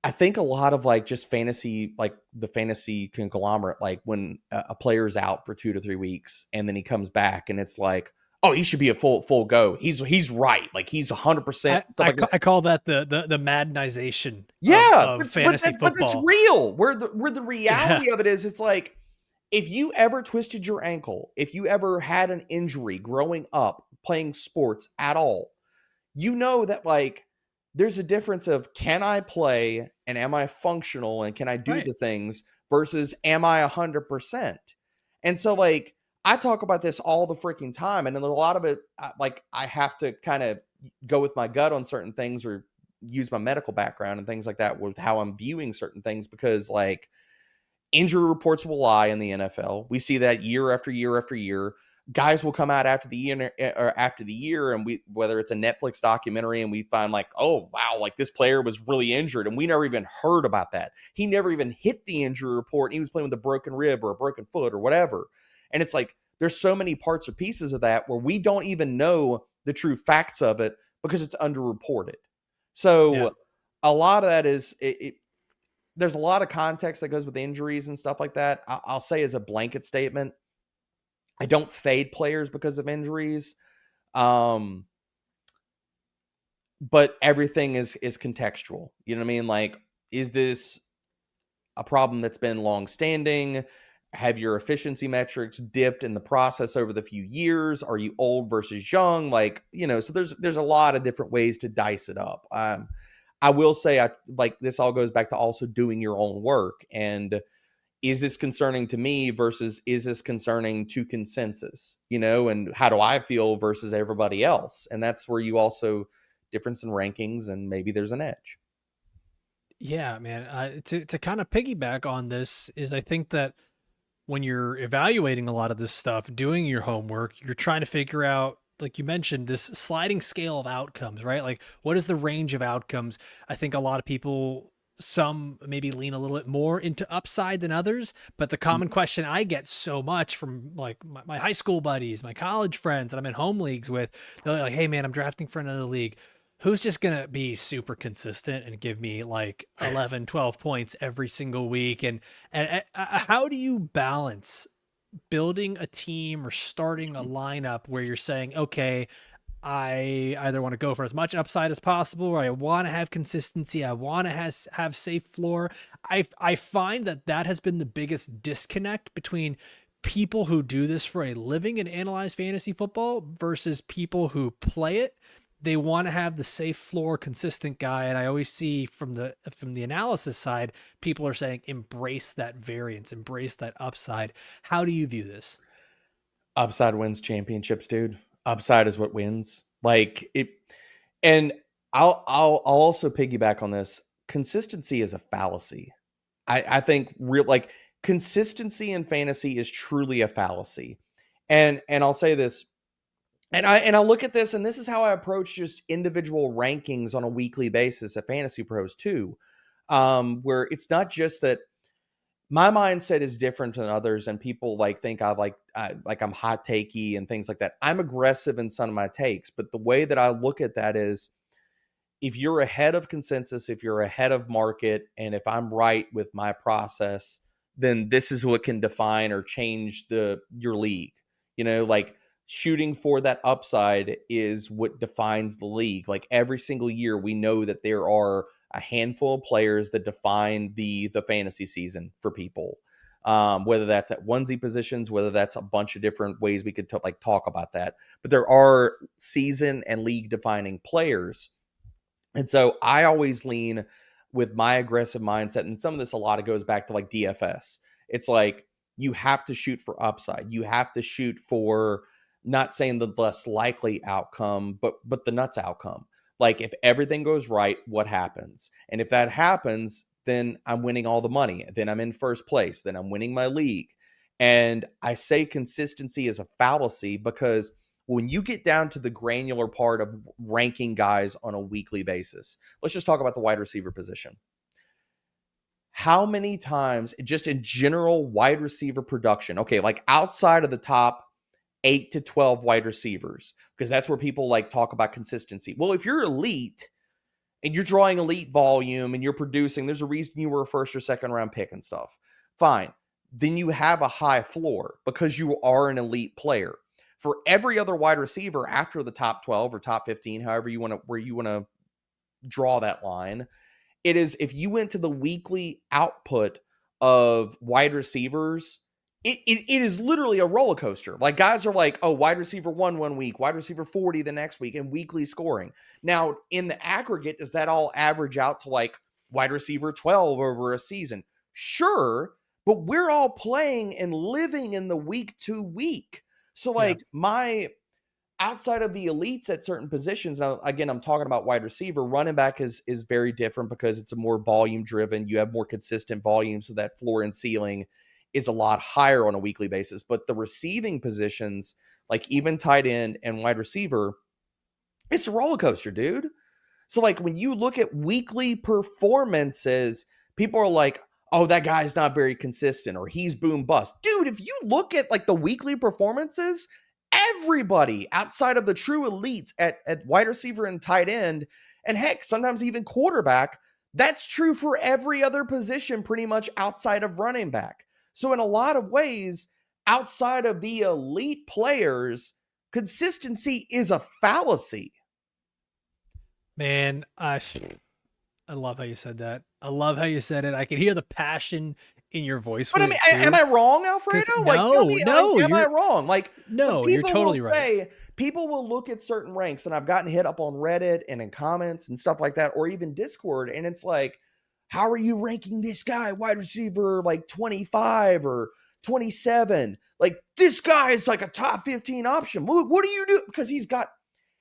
I think a lot of like just fantasy, like the fantasy conglomerate, like when a player's out for 2 to 3 weeks and then he comes back and it's like, oh, he should be a full go. He's right, like he's 100% stuff like that. I call that the Maddenization Yeah, of fantasy but that's football. real. Where the Yeah, reality of it is, it's like if you ever twisted your ankle, if you ever had an injury growing up playing sports at all, you know that like there's a difference of can I play and am I functional and can I do right. the things versus am I 100%? And so like I talk about this all the freaking time and then a lot of it like I have to kind of go with my gut on certain things or use my medical background and things like that with how I'm viewing certain things because like injury reports will lie in the NFL. We see that year after year after year. Guys will come out after the year or after the year, and we whether it's a Netflix documentary, and we find like, oh wow, like this player was really injured, and we never even heard about that. He never even hit the injury report. And he was playing with a broken rib or a broken foot or whatever. And it's like there's so many parts or pieces of that where we don't even know the true facts of it because it's underreported. Yeah. So a lot of that is there's a lot of context that goes with injuries and stuff like that. I'll say as a blanket statement, I don't fade players because of injuries. Um, but everything is contextual. You know what I mean? Like, is this a problem that's been long standing? Have your efficiency metrics dipped in the process over the few years? Are you old versus young? Like, so there's a lot of different ways to dice it up. I will say I like this all goes back to also doing your own work and is this concerning to me versus is this concerning to consensus, and how do I feel versus everybody else? And that's where you also difference in rankings, and maybe there's an edge. Yeah, man. To kind of piggyback on this is I think that when you're evaluating a lot of this stuff, doing your homework, you're trying to figure out, like you mentioned, this sliding scale of outcomes, right? Like, what is the range of outcomes? I think a lot of people, some maybe lean a little bit more into upside than others. But the common question I get so much from like my high school buddies, my college friends that I'm in home leagues with, they're like, hey, man, I'm drafting for another league. Who's just going to be super consistent and give me like 11, 12 points every single week? And how do you balance building a team or starting a lineup where you're saying, okay, I either want to go for as much upside as possible, or I want to have consistency. I want to have safe floor. I find that has been the biggest disconnect between people who do this for a living and analyze fantasy football versus people who play it. They want to have the safe floor, consistent guy, and I always see from the analysis side, people are saying embrace that variance, embrace that upside. How do you view this? Upside wins championships, dude. Upside is what wins. Like it, and I'll also piggyback on this. Consistency is a fallacy. I think real like consistency in fantasy is truly a fallacy. And I'll say this, and I look at this, and this is how I approach just individual rankings on a weekly basis at Fantasy Pros too, where it's not just that my mindset is different than others, and people like think like I'm hot takey and things like that. I'm aggressive in some of my takes, but the way that I look at that is if you're ahead of consensus, if you're ahead of market, and if I'm right with my process, then this is what can define or change your league. Like shooting for that upside is what defines the league. Like every single year, we know that there are a handful of players that define the fantasy season for people. Whether that's at onesie positions, whether that's a bunch of different ways we could talk about that. But there are season and league defining players. And so I always lean with my aggressive mindset. And some of this, a lot of goes back to like DFS. It's like you have to shoot for upside. You have to shoot for not saying the less likely outcome, but the nuts outcome. Like if everything goes right, what happens? And if that happens, then I'm winning all the money. Then I'm in first place. Then I'm winning my league. And I say consistency is a fallacy because when you get down to the granular part of ranking guys on a weekly basis, let's just talk about the wide receiver position. How many times, just in general wide receiver production, okay, like outside of the top 8 to 12 wide receivers, because that's where people like talk about consistency. Well, if you're elite and you're drawing elite volume and you're producing, there's a reason you were a first or second round pick and stuff. Fine. Then you have a high floor because you are an elite player. For every other wide receiver after the top 12 or top 15, however you want to, where you want to draw that line, it is if you went to the weekly output of wide receivers, it is literally a roller coaster. Like guys are like, oh, wide receiver 1 week, wide receiver 40 the next week, and weekly scoring. Now, in the aggregate, does that all average out to like wide receiver 12 over a season? Sure, but we're all playing and living in the week to week. So Yeah. like my outside of the elites at certain positions, now again, I'm talking about wide receiver, running back is very different because it's a more volume driven. You have more consistent volume, so that floor and ceiling is a lot higher on a weekly basis. But the receiving positions, like even tight end and wide receiver, it's a roller coaster, dude. So like when you look at weekly performances, people are like, oh, that guy's not very consistent or he's boom bust. Dude, if you look at like the weekly performances, everybody outside of the true elites at wide receiver and tight end, and heck, sometimes even quarterback, that's true for every other position pretty much outside of running back. So in a lot of ways, outside of the elite players, consistency is a fallacy. Man, I love how you said that. I love how you said it. I can hear the passion in your voice But with I mean, it am too. I wrong, Because Alfredo? Like, tell no, me, like, no, am I wrong? Like, but you're people will totally right. say, people will look at certain ranks, and I've gotten hit up on Reddit and in comments and stuff like that, or even Discord, and it's like, how are you ranking this guy wide receiver like 25 or 27? Like, this guy is like a top 15 option. What do you do? Because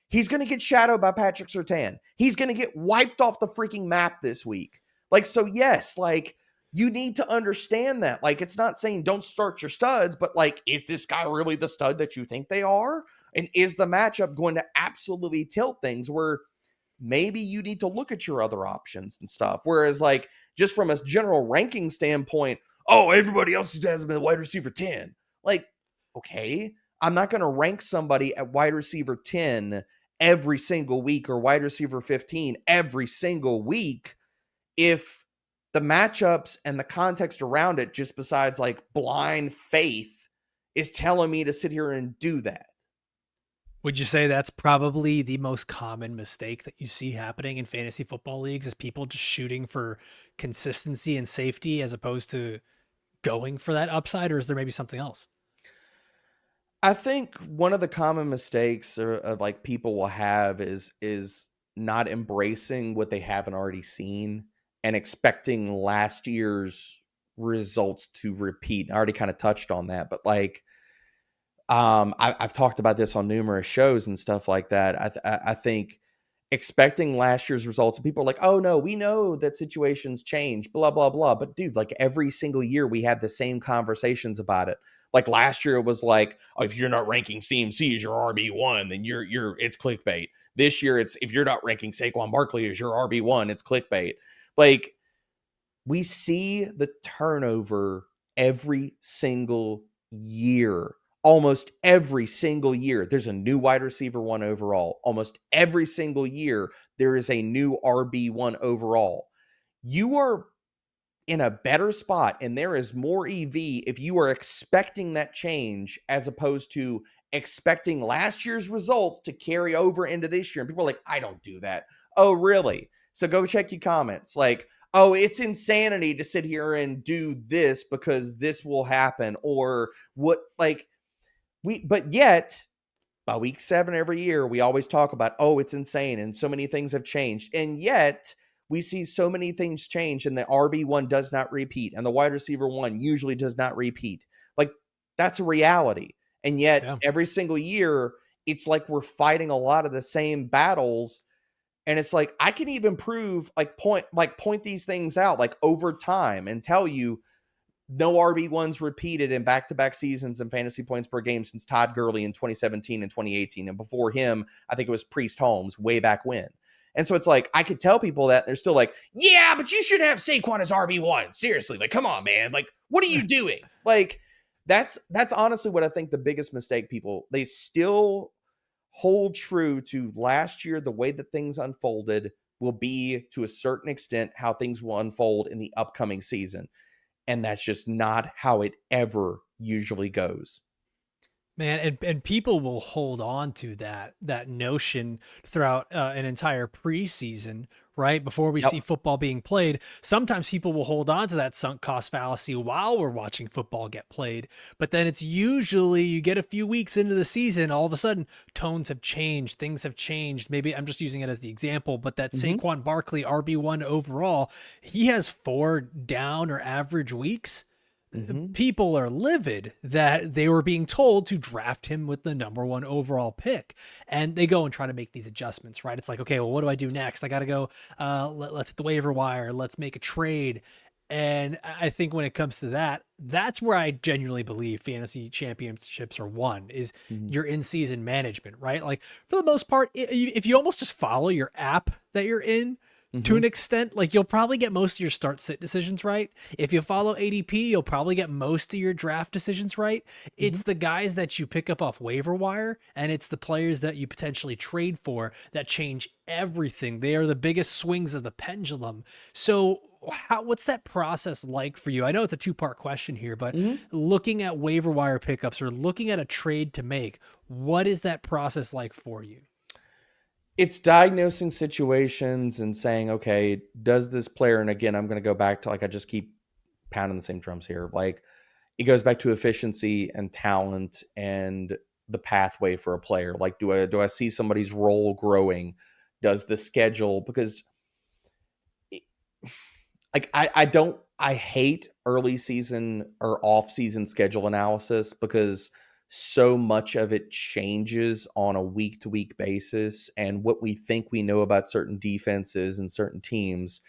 He's going to get shadowed by Patrick Surtain. He's going to get wiped off the freaking map this week. Like, so yes, like, you need to understand that. Like, it's not saying don't start your studs, but like, is this guy really the stud that you think they are? And is the matchup going to absolutely tilt things where maybe you need to look at your other options and stuff? Whereas, like, just from a general ranking standpoint, oh, everybody else has been wide receiver 10. Like, okay, I'm not going to rank somebody at wide receiver 10 every single week or wide receiver 15 every single week if the matchups and the context around it, just besides like blind faith, is telling me to sit here and do that. Would you say that's probably the most common mistake that you see happening in fantasy football leagues, is people just shooting for consistency and safety as opposed to going for that upside, or is there maybe something else? I think one of the common mistakes of like people will have is not embracing what they haven't already seen and expecting last year's results to repeat. I already kind of touched on that, but like I've talked about this on numerous shows and stuff like that. I think expecting last year's results, and people are like, "Oh no, we know that situations change, blah blah blah." But dude, like every single year, we have the same conversations about it. Like last year, it was like, oh, if you're not ranking CMC as your RB1, then you're it's clickbait. This year, it's if you're not ranking Saquon Barkley as your RB1, it's clickbait. Like we see the turnover every single year. Almost every single year, there's a new wide receiver 1 overall. Almost every single year, there is a new RB1 overall. You are in a better spot, and there is more EV if you are expecting that change as opposed to expecting last year's results to carry over into this year. And people are like, I don't do that. Oh, really? So go check your comments. Like, oh, it's insanity to sit here and do this because this will happen. Or what, like, but yet by week 7 every year, we always talk about, oh, it's insane and so many things have changed. And yet we see so many things change and the RB1 does not repeat and the wide receiver 1 usually does not repeat. Like that's a reality. And yet Yeah. every single year, it's like we're fighting a lot of the same battles. And it's like, I can even prove point these things out like over time and tell you no RB1s repeated in back-to-back seasons and fantasy points per game since Todd Gurley in 2017 and 2018. And before him, I think it was Priest Holmes way back when. And so it's like, I could tell people that they're still like, yeah, but you should have Saquon as RB1. Seriously, like, come on, man. Like, what are you doing? Like, that's honestly what I think the biggest mistake they still hold true to last year. The way that things unfolded will be to a certain extent how things will unfold in the upcoming season. And that's just not how it ever usually goes. Man, and people will hold on to that notion throughout an entire preseason, right? Before we see Yep. football being played. Sometimes people will hold on to that sunk cost fallacy while we're watching football get played. But then it's usually you get a few weeks into the season, all of a sudden tones have changed, things have changed. Maybe I'm just using it as the example, but that Mm-hmm. Saquon Barkley RB1 overall, he has 4 down or average weeks. Mm-hmm. People are livid that they were being told to draft him with the #1 overall pick, and they go and try to make these adjustments, right? It's like, okay, well, what do I do next? I got to go, let's hit the waiver wire, let's make a trade. And I think when it comes to that, that's where I genuinely believe fantasy championships are won, is Mm-hmm. your in-season management, right? Like for the most part, if you almost just follow your app that you're in, to Mm-hmm. an extent, like you'll probably get most of your start sit decisions right. If you follow ADP, you'll probably get most of your draft decisions right. Mm-hmm. It's the guys that you pick up off waiver wire, and it's the players that you potentially trade for that change everything. They are the biggest swings of the pendulum. So what's that process like for you? I know it's a two-part question here, but Mm-hmm. looking at waiver wire pickups or looking at a trade to make, what is that process like for you? It's diagnosing situations and saying, okay, does this player, and again, I'm going to go back to like, I just keep pounding the same drums here. Like it goes back to efficiency and talent and the pathway for a player. Like, do I see somebody's role growing? Does the schedule, because like I hate early season or off season schedule analysis because so much of it changes on a week to week basis. And what we think we know about certain defenses and certain teams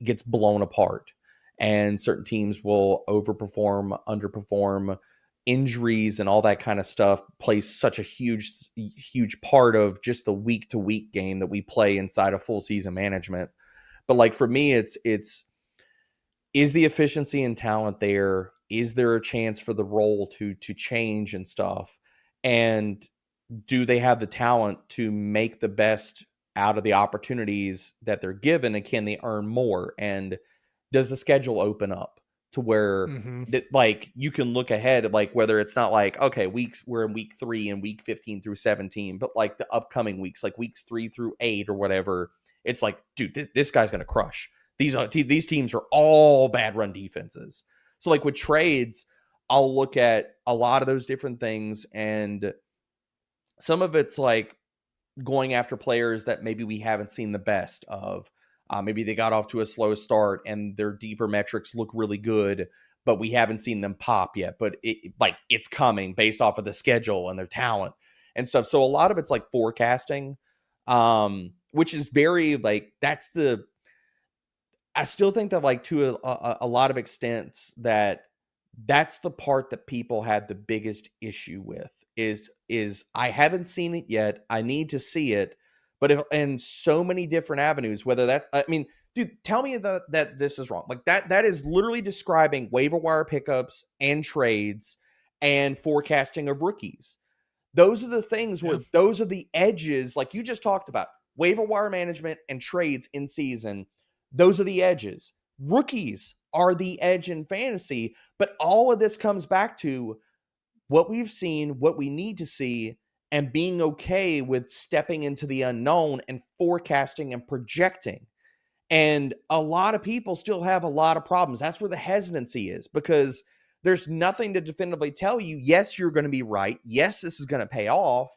gets blown apart. And certain teams will overperform, underperform. Injuries and all that kind of stuff plays such a huge part of just the week to week game that we play inside of full season management. But like for me, it's is the efficiency and talent there? Is there a chance for the role to change and stuff? And do they have the talent to make the best out of the opportunities that they're given, and can they earn more? And does the schedule open up to where Mm-hmm. that, like, you can look ahead, like whether it's not like, okay, we're in week 3 and week 15 through 17, but like the upcoming weeks, like weeks 3 through 8 or whatever, it's like, dude, this guy's gonna crush. These teams are all bad run defenses. So like with trades, I'll look at a lot of those different things, and some of it's like going after players that maybe we haven't seen the best of. Maybe they got off to a slow start and their deeper metrics look really good, but we haven't seen them pop yet. But it's coming based off of the schedule and their talent and stuff. So a lot of it's like forecasting, which is very like that's the. I still think that like to a lot of extents that's the part that people had the biggest issue with is I haven't seen it yet. I need to see it, but if in so many different avenues, whether that, I mean, dude, tell me that this is wrong. Like that is literally describing waiver wire pickups and trades and forecasting of rookies. Those are the things Yeah. where those are the edges, like you just talked about, waiver wire management and trades in season. Those are the edges. Rookies are the edge in fantasy, but all of this comes back to what we've seen, what we need to see, and being okay with stepping into the unknown and forecasting and projecting. And a lot of people still have a lot of problems. That's where the hesitancy is, because there's nothing to definitively tell you, yes, you're going to be right. Yes, this is going to pay off.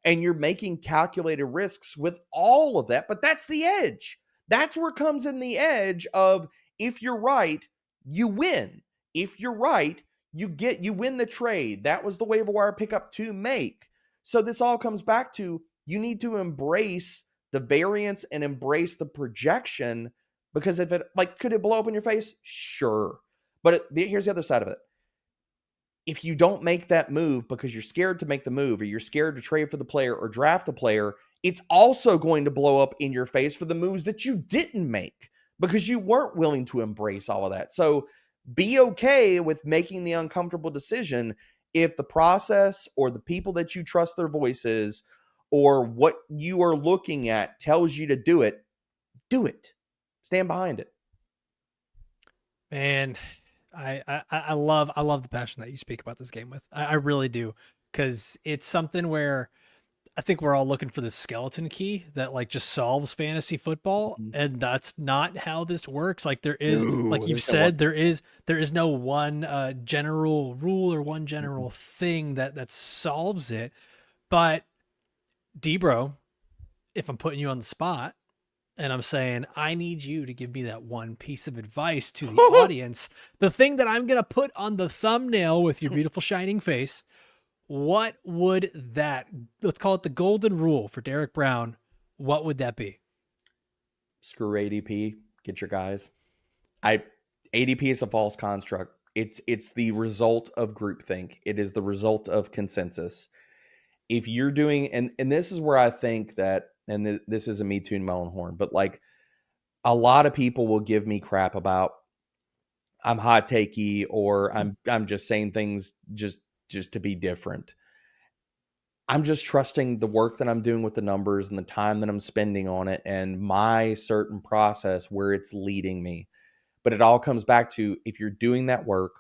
And you're making calculated risks with all of that. But that's the edge. That's where comes in the edge of, if you're right, you win. If you're right, you win the trade. That was the waiver wire pickup to make. So this all comes back to, you need to embrace the variance and embrace the projection, because if it, like, could it blow up in your face? Sure. But here's the other side of it. If you don't make that move because you're scared to make the move, or you're scared to trade for the player or draft the player, it's also going to blow up in your face for the moves that you didn't make because you weren't willing to embrace all of that. So be okay with making the uncomfortable decision if the process or the people that you trust their voices or what you are looking at tells you to do it. Do it. Stand behind it. Man, I love the passion that you speak about this game with. I really do, because it's something where I think we're all looking for the skeleton key that like just solves fantasy football, Mhm. and that's not how this works. Like there is, like No, you've there's no one. said, there is no one general rule or one Mhm. general thing that solves it. But Debro, if I'm putting you on the spot and I'm saying, I need you to give me that one piece of advice to the audience, the thing that I'm going to put on the thumbnail with your beautiful shining face, what would that, let's call it the golden rule for Derek Brown, what would that be? Screw ADP. Get your guys. I ADP is a false construct. It's the result of groupthink. It is the result of consensus. If you're doing, and this is where I think that, and this is a me tooting my own horn, but like a lot of people will give me crap about I'm hot takey, or I'm just saying things just to be different. I'm just trusting the work that I'm doing with the numbers and the time that I'm spending on it and my certain process where it's leading me. But it all comes back to, if you're doing that work,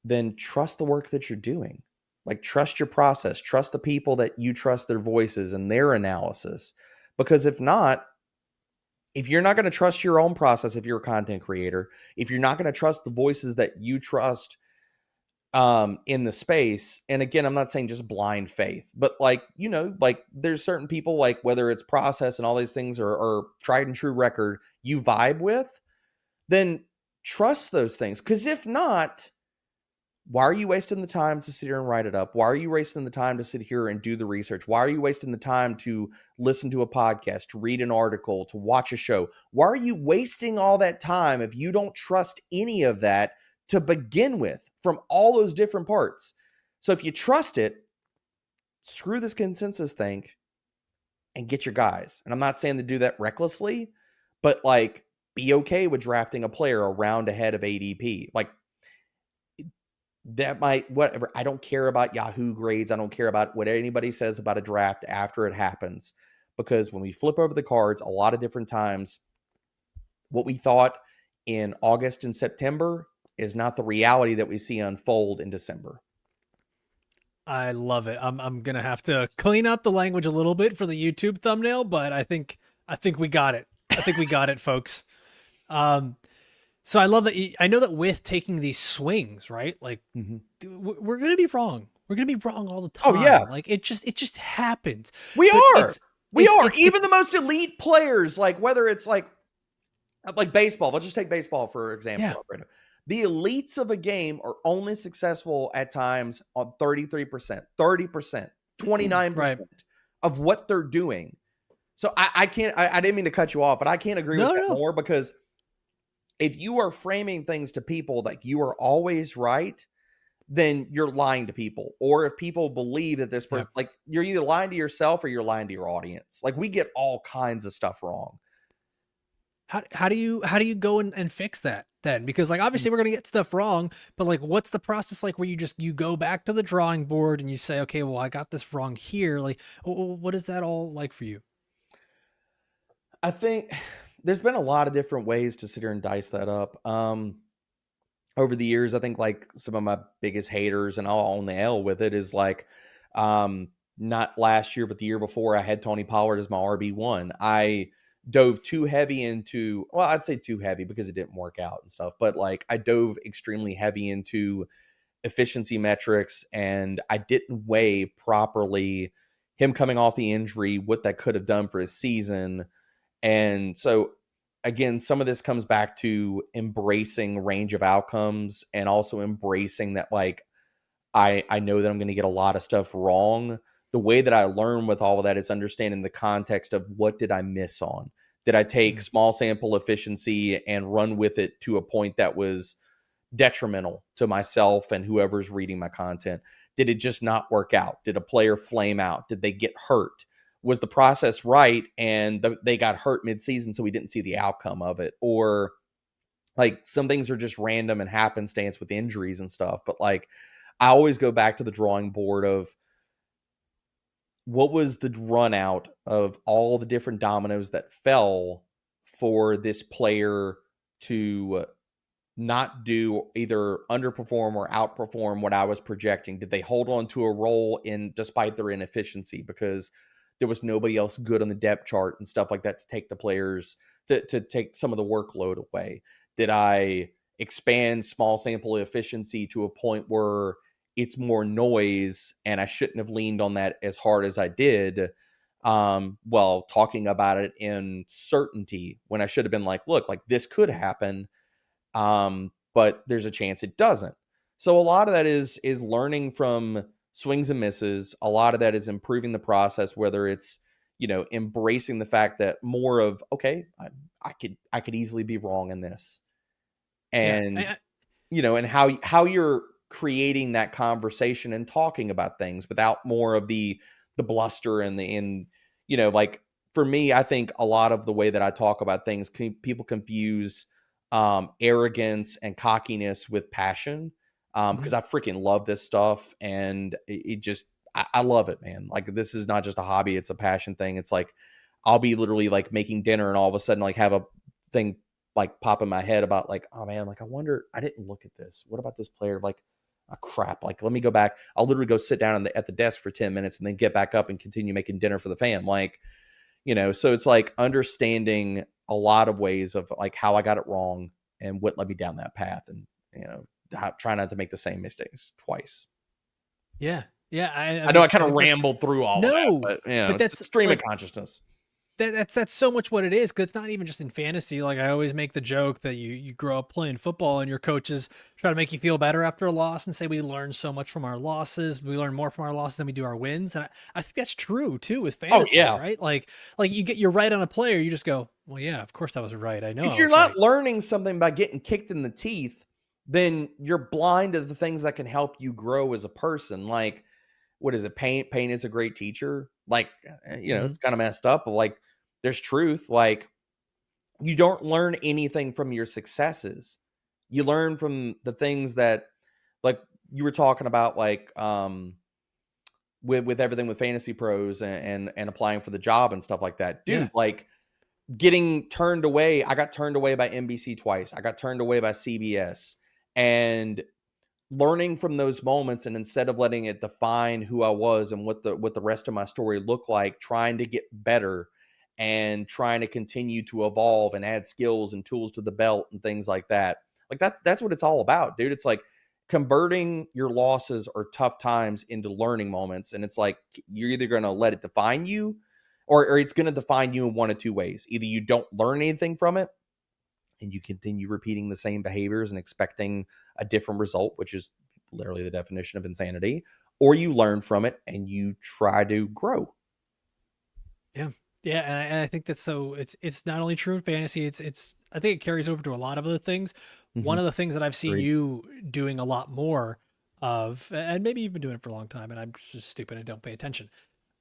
then trust the work that you're doing. Like, trust your process, trust the people that you trust their voices and their analysis. Because if not, if you're not going to trust your own process, if you're a content creator, if you're not going to trust the voices that you trust in the space, and again, I'm not saying just blind faith, but like, like there's certain people, like whether it's process and all these things, or tried and true record you vibe with, then trust those things. Because if not, Why are you wasting the time to sit here and write it up? Why are you wasting the time to sit here and do the research? Why are you wasting the time to listen to a podcast, to read an article, to watch a show? Why are you wasting all that time if you don't trust any of that to begin with from all those different parts? So if you trust it, screw this consensus thing and get your guys. And I'm not saying to do that recklessly, but like be okay with drafting a player a round ahead of ADP. Like that might, whatever. I don't care about Yahoo grades. I don't care about what anybody says about a draft after it happens, because when we flip over the cards a lot of different times, what we thought in August and September is not the reality that we see unfold in December. I love it. I'm gonna have to clean up the language a little bit for the YouTube thumbnail, but I think we got it. I think we got it, folks. So I love that. I know that with taking these swings, right? Like we're gonna be wrong. We're gonna be wrong all the time. Oh yeah, like it just happens. We But are. Even the most elite players, like whether it's like baseball. Let's just take baseball for example. Yeah. The elites of a game are only successful at times on 33%, 30%, 29% Right. of what they're doing. So I can't, I didn't mean to cut you off, but I can't agree with that more, because if you are framing things to people like you are always right, then you're lying to people. Or if people believe that this person, like you're either lying to yourself or you're lying to your audience. Like we get all kinds of stuff wrong. How do you go and fix that then? Because like obviously we're gonna get stuff wrong, but like what's the process like where you go back to the drawing board and you say, okay, well I got this wrong here. Like what is that all like for you? I think there's been a lot of different ways to sit here and dice that up. Over the years, I think like some of my biggest haters, and I'll own the L with it, is like, not last year, but the year before, I had Tony Pollard as my RB1. I dove too heavy into, well, I'd say too heavy because it didn't work out and stuff, but like I dove extremely heavy into efficiency metrics, and I didn't weigh properly him coming off the injury, what that could have done for his season. And so again, some of this comes back to embracing range of outcomes, and also embracing that like I know that I'm going to get a lot of stuff wrong. The way that I learn with all of that is understanding the context of what did I miss on? Did I take small sample efficiency and run with it to a point that was detrimental to myself and whoever's reading my content? Did it just not work out? Did a player flame out? Did they get hurt? Was the process right and they got hurt mid-season, so we didn't see the outcome of it? Or like some things are just random and happenstance with injuries and stuff. But like I always go back to the drawing board of what was the run out of all the different dominoes that fell for this player to not do, either underperform or outperform what I was projecting? Did they hold on to a role in despite their inefficiency because there was nobody else good on the depth chart and stuff like that to take the players to take some of the workload away? Did I expand small sample efficiency to a point where it's more noise and I shouldn't have leaned on that as hard as I did, while talking about it in certainty, when I should have been like, look, like this could happen, but there's a chance it doesn't. So a lot of that is learning from swings and misses. A lot of that is improving the process, whether it's, embracing the fact that more of, okay, I could easily be wrong in this. And, and how you're creating that conversation and talking about things without more of the bluster and like for me, I think a lot of the way that I talk about things, people confuse arrogance and cockiness with passion, because I freaking love this stuff, and it just I love it, man. Like this is not just a hobby, it's a passion thing. It's like I'll be literally like making dinner and all of a sudden like have a thing like pop in my head about like, oh man, like I wonder, I didn't look at this, what about this player? Like, oh crap, like let me go back. I'll literally go sit down at the desk for 10 minutes and then get back up and continue making dinner for the fam. Like, so it's like understanding a lot of ways of like how I got it wrong and what led me down that path, and try not to make the same mistakes twice. Yeah. I know I kind of rambled through all of that, but but it's that's a stream like, of consciousness. That's so much what it is, because it's not even just in fantasy. Like, I always make the joke that you grow up playing football and your coaches try to make you feel better after a loss and say we learn so much from our losses. We learn more from our losses than we do our wins. And I think that's true too with Oh fantasy, yeah. right? Like you're right on a player, you just go, well, yeah, of course I was right. I know If I you're was not right. learning something by getting kicked in the teeth, then you're blind to the things that can help you grow as a person. Like, what is it? Pain is a great teacher. Like, Hmm. it's kind of messed up, but like, there's truth. Like, you don't learn anything from your successes. You learn from the things that, like, you were talking about, like, with everything with fantasy pros and applying for the job and stuff like that, Yeah. dude. Like, getting turned away. I got turned away by NBC twice. I got turned away by CBS, and learning from those moments, and instead of letting it define who I was and what the rest of my story looked like, trying to get better and trying to continue to evolve and add skills and tools to the belt and things like that. Like, that's what it's all about, dude. It's like converting your losses or tough times into learning moments, and it's like you're either going to let it define you, or it's going to define you in one of two ways. Either you don't learn anything from it and you continue repeating the same behaviors and expecting a different result, which is literally the definition of insanity, or you learn from it and you try to grow. Yeah. Yeah, and I think that's so it's not only true in fantasy, it's I think it carries over to a lot of other things. Mm-hmm. One of the things that I've seen Agreed. you doing a lot more of, and maybe you've been doing it for a long time and I'm just stupid and don't pay attention.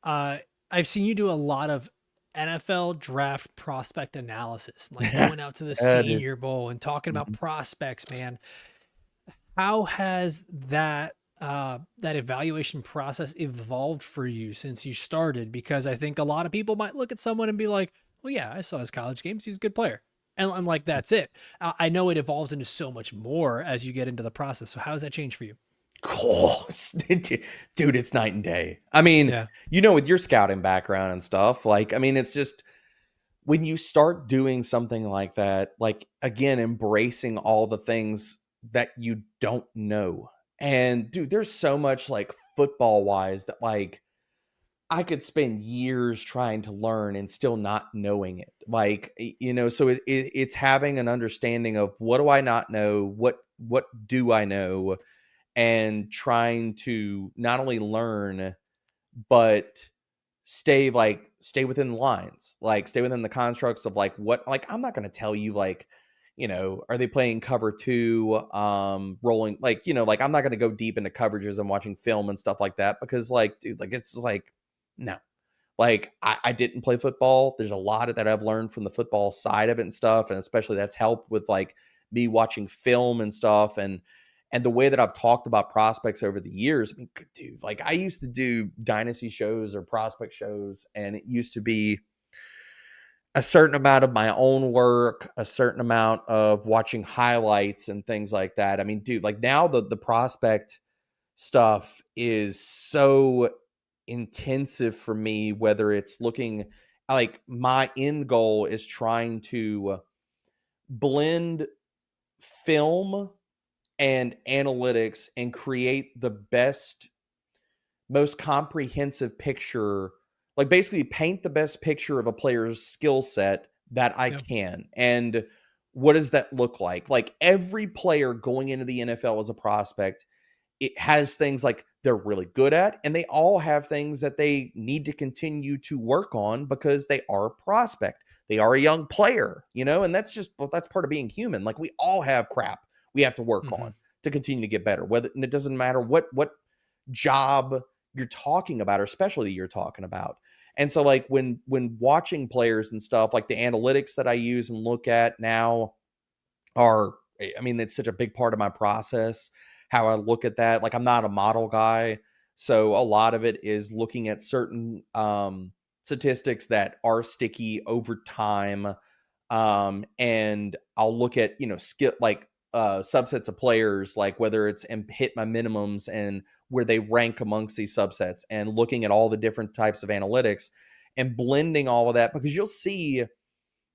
Uh I've seen you do a lot of NFL draft prospect analysis, like going out to the Dude. Senior Bowl and talking about Mhm. prospects, man. How has that evaluation process evolved for you since you started? Because I think a lot of people might look at someone and be like, "Well, yeah, I saw his college games. He's a good player," and like that's it. I know it evolves into so much more as you get into the process. So how has that changed for you? Cool. Dude, it's night and day. I mean, Yeah. with your scouting background and stuff, like, I mean, it's just when you start doing something like that, like, again, embracing all the things that you don't know. And dude, there's so much, like, football wise, that, like, I could spend years trying to learn and still not knowing it. Like, so it's having an understanding of what do I not know, what do I know, and trying to not only learn but stay within the lines, like stay within the constructs of, like, what, like, I'm not going to tell you, like, are they playing cover two, rolling, like, like, I'm not going to go deep into coverages and watching film and stuff like that, because, like, dude, like, it's just like, no. Like, I didn't play football. There's a lot of that I've learned from the football side of it and stuff, and especially that's helped with, like, me watching film and stuff, and the way that I've talked about prospects over the years. I mean, dude, like, I used to do dynasty shows or prospect shows, and it used to be a certain amount of my own work, a certain amount of watching highlights and things like that. I mean, dude, like, now the prospect stuff is so intensive for me, whether it's looking, like, my end goal is trying to blend film and analytics and create the best, most comprehensive picture, like, basically paint the best picture of a player's skill set that I Yeah. can. And what does that look like? Like, every player going into the NFL as a prospect, it has things like they're really good at, and they all have things that they need to continue to work on because they are a prospect. They are a young player, and that's just, well, that's part of being human. Like, we all have crap we have to work Hmm. on to continue to get better. Whether, and it doesn't matter what job you're talking about or specialty you're talking about. And so, like, when watching players and stuff, like, the analytics that I use and look at now are, I mean, it's such a big part of my process, how I look at that. Like, I'm not a model guy, so a lot of it is looking at certain statistics that are sticky over time. And I'll look at, skill, like, subsets of players, like whether it's and hit my minimums and where they rank amongst these subsets, and looking at all the different types of analytics and blending all of that, because you'll see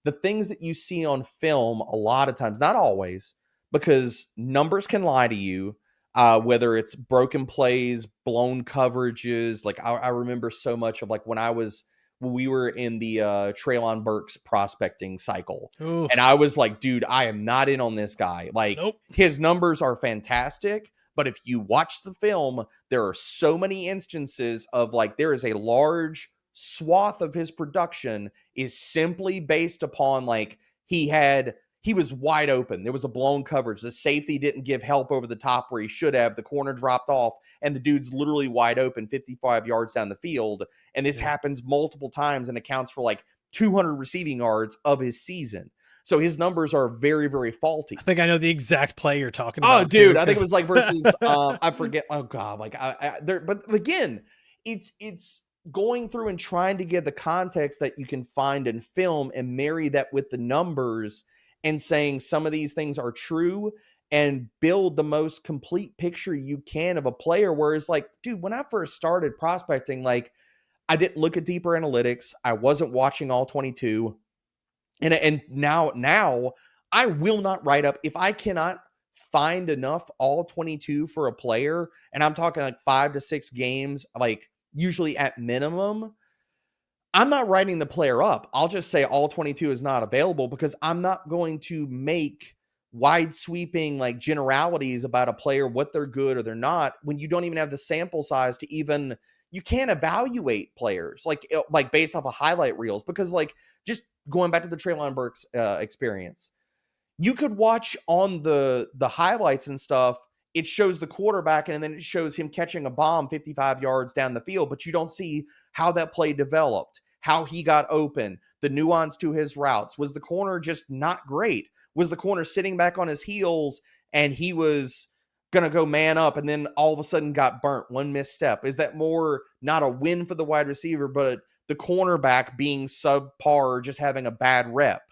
the things that you see on film a lot of times, not always, because numbers can lie to you. Whether it's broken plays, blown coverages. Like, I remember so much of, like, when I was when we were in the Traylon Burks prospecting cycle. And I Oof. was like, dude, I am not in on this guy. Like, Nope. his numbers are fantastic, but if you watch the film, there are so many instances of like, there is a large swath of his production is simply based upon like, he was wide open. There was a blown coverage. The safety didn't give help over the top where he should have. The corner dropped off, and the dude's literally wide open 55 yards down the field. And this happens multiple times and accounts for like 200 receiving yards of his season. So his numbers are very, very faulty. I think I know the exact play you're talking Oh, about too. dude, I think it was like versus I forget. Oh god, like I there. But again, it's going through and trying to get the context that you can find in film and marry that with the numbers and saying some of these things are true and build the most complete picture you can of a player. Whereas, like, dude, when I first started prospecting, like, I didn't look at deeper analytics. I wasn't watching all 22. And now I will not write up if I cannot find enough all 22 for a player, and I'm talking like 5 to 6 games, like usually at minimum. I'm not writing the player up. I'll just say all 22 is not available because I'm not going to make wide sweeping like generalities about a player, what they're good or they're not, when you don't even have the sample size to even, you can't evaluate players like based off of highlight reels, because like just going back to the Traylon Burks experience, you could watch on the highlights and stuff, it shows the quarterback and then it shows him catching a bomb 55 yards down the field, but you don't see how that play developed, how he got open, the nuance to his routes. Was the corner just not great? Was the corner sitting back on his heels and he was going to go man up and then all of a sudden got burnt, one misstep? Is that more not a win for the wide receiver, but the cornerback being subpar, just having a bad rep?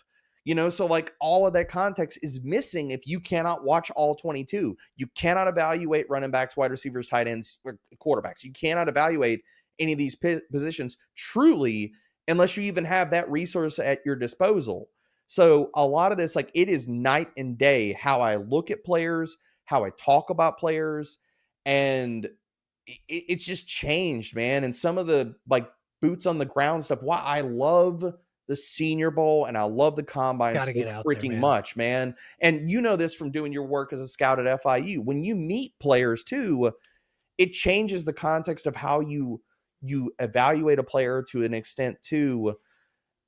You know, so like all of that context is missing if you cannot watch all 22. You cannot evaluate running backs, wide receivers, tight ends, or quarterbacks. You cannot evaluate any of these positions truly unless you even have that resource at your disposal. So a lot of this, like, it is night and day how I look at players, how I talk about players, and it's just changed, man. And some of the like boots on the ground stuff, why I love the Senior Bowl and I love the combine Got to so get out there, freaking man. much, man. And you know this from doing your work as a scout at FIU. When you meet players too, it changes the context of how you evaluate a player to an extent too,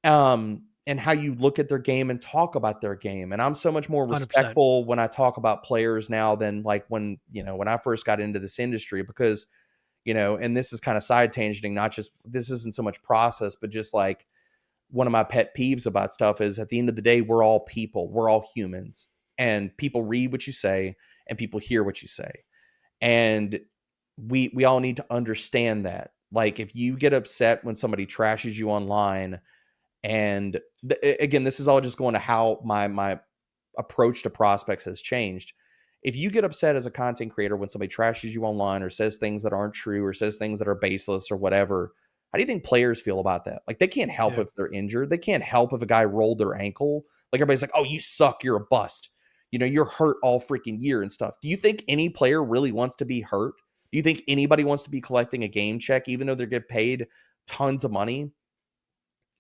and how you look at their game and talk about their game. And I'm so much more 100%. respectful when I talk about players now than like when I first got into this industry, because and this is kind of side tangenting, not just, this isn't so much process, but just like one of my pet peeves about stuff is, at the end of the day, we're all people, we're all humans, and people read what you say and people hear what you say. And we all need to understand that. Like, if you get upset when somebody trashes you online, and again, this is all just going to how my approach to prospects has changed. If you get upset as a content creator when somebody trashes you online or says things that aren't true or says things that are baseless or whatever, how do you think players feel about that? Like, they can't help Yeah. if they're injured. They can't help if a guy rolled their ankle. Like, everybody's like, oh, you suck, you're a bust. You're hurt all freaking year and stuff. Do you think any player really wants to be hurt? Do you think anybody wants to be collecting a game check, even though they get paid tons of money?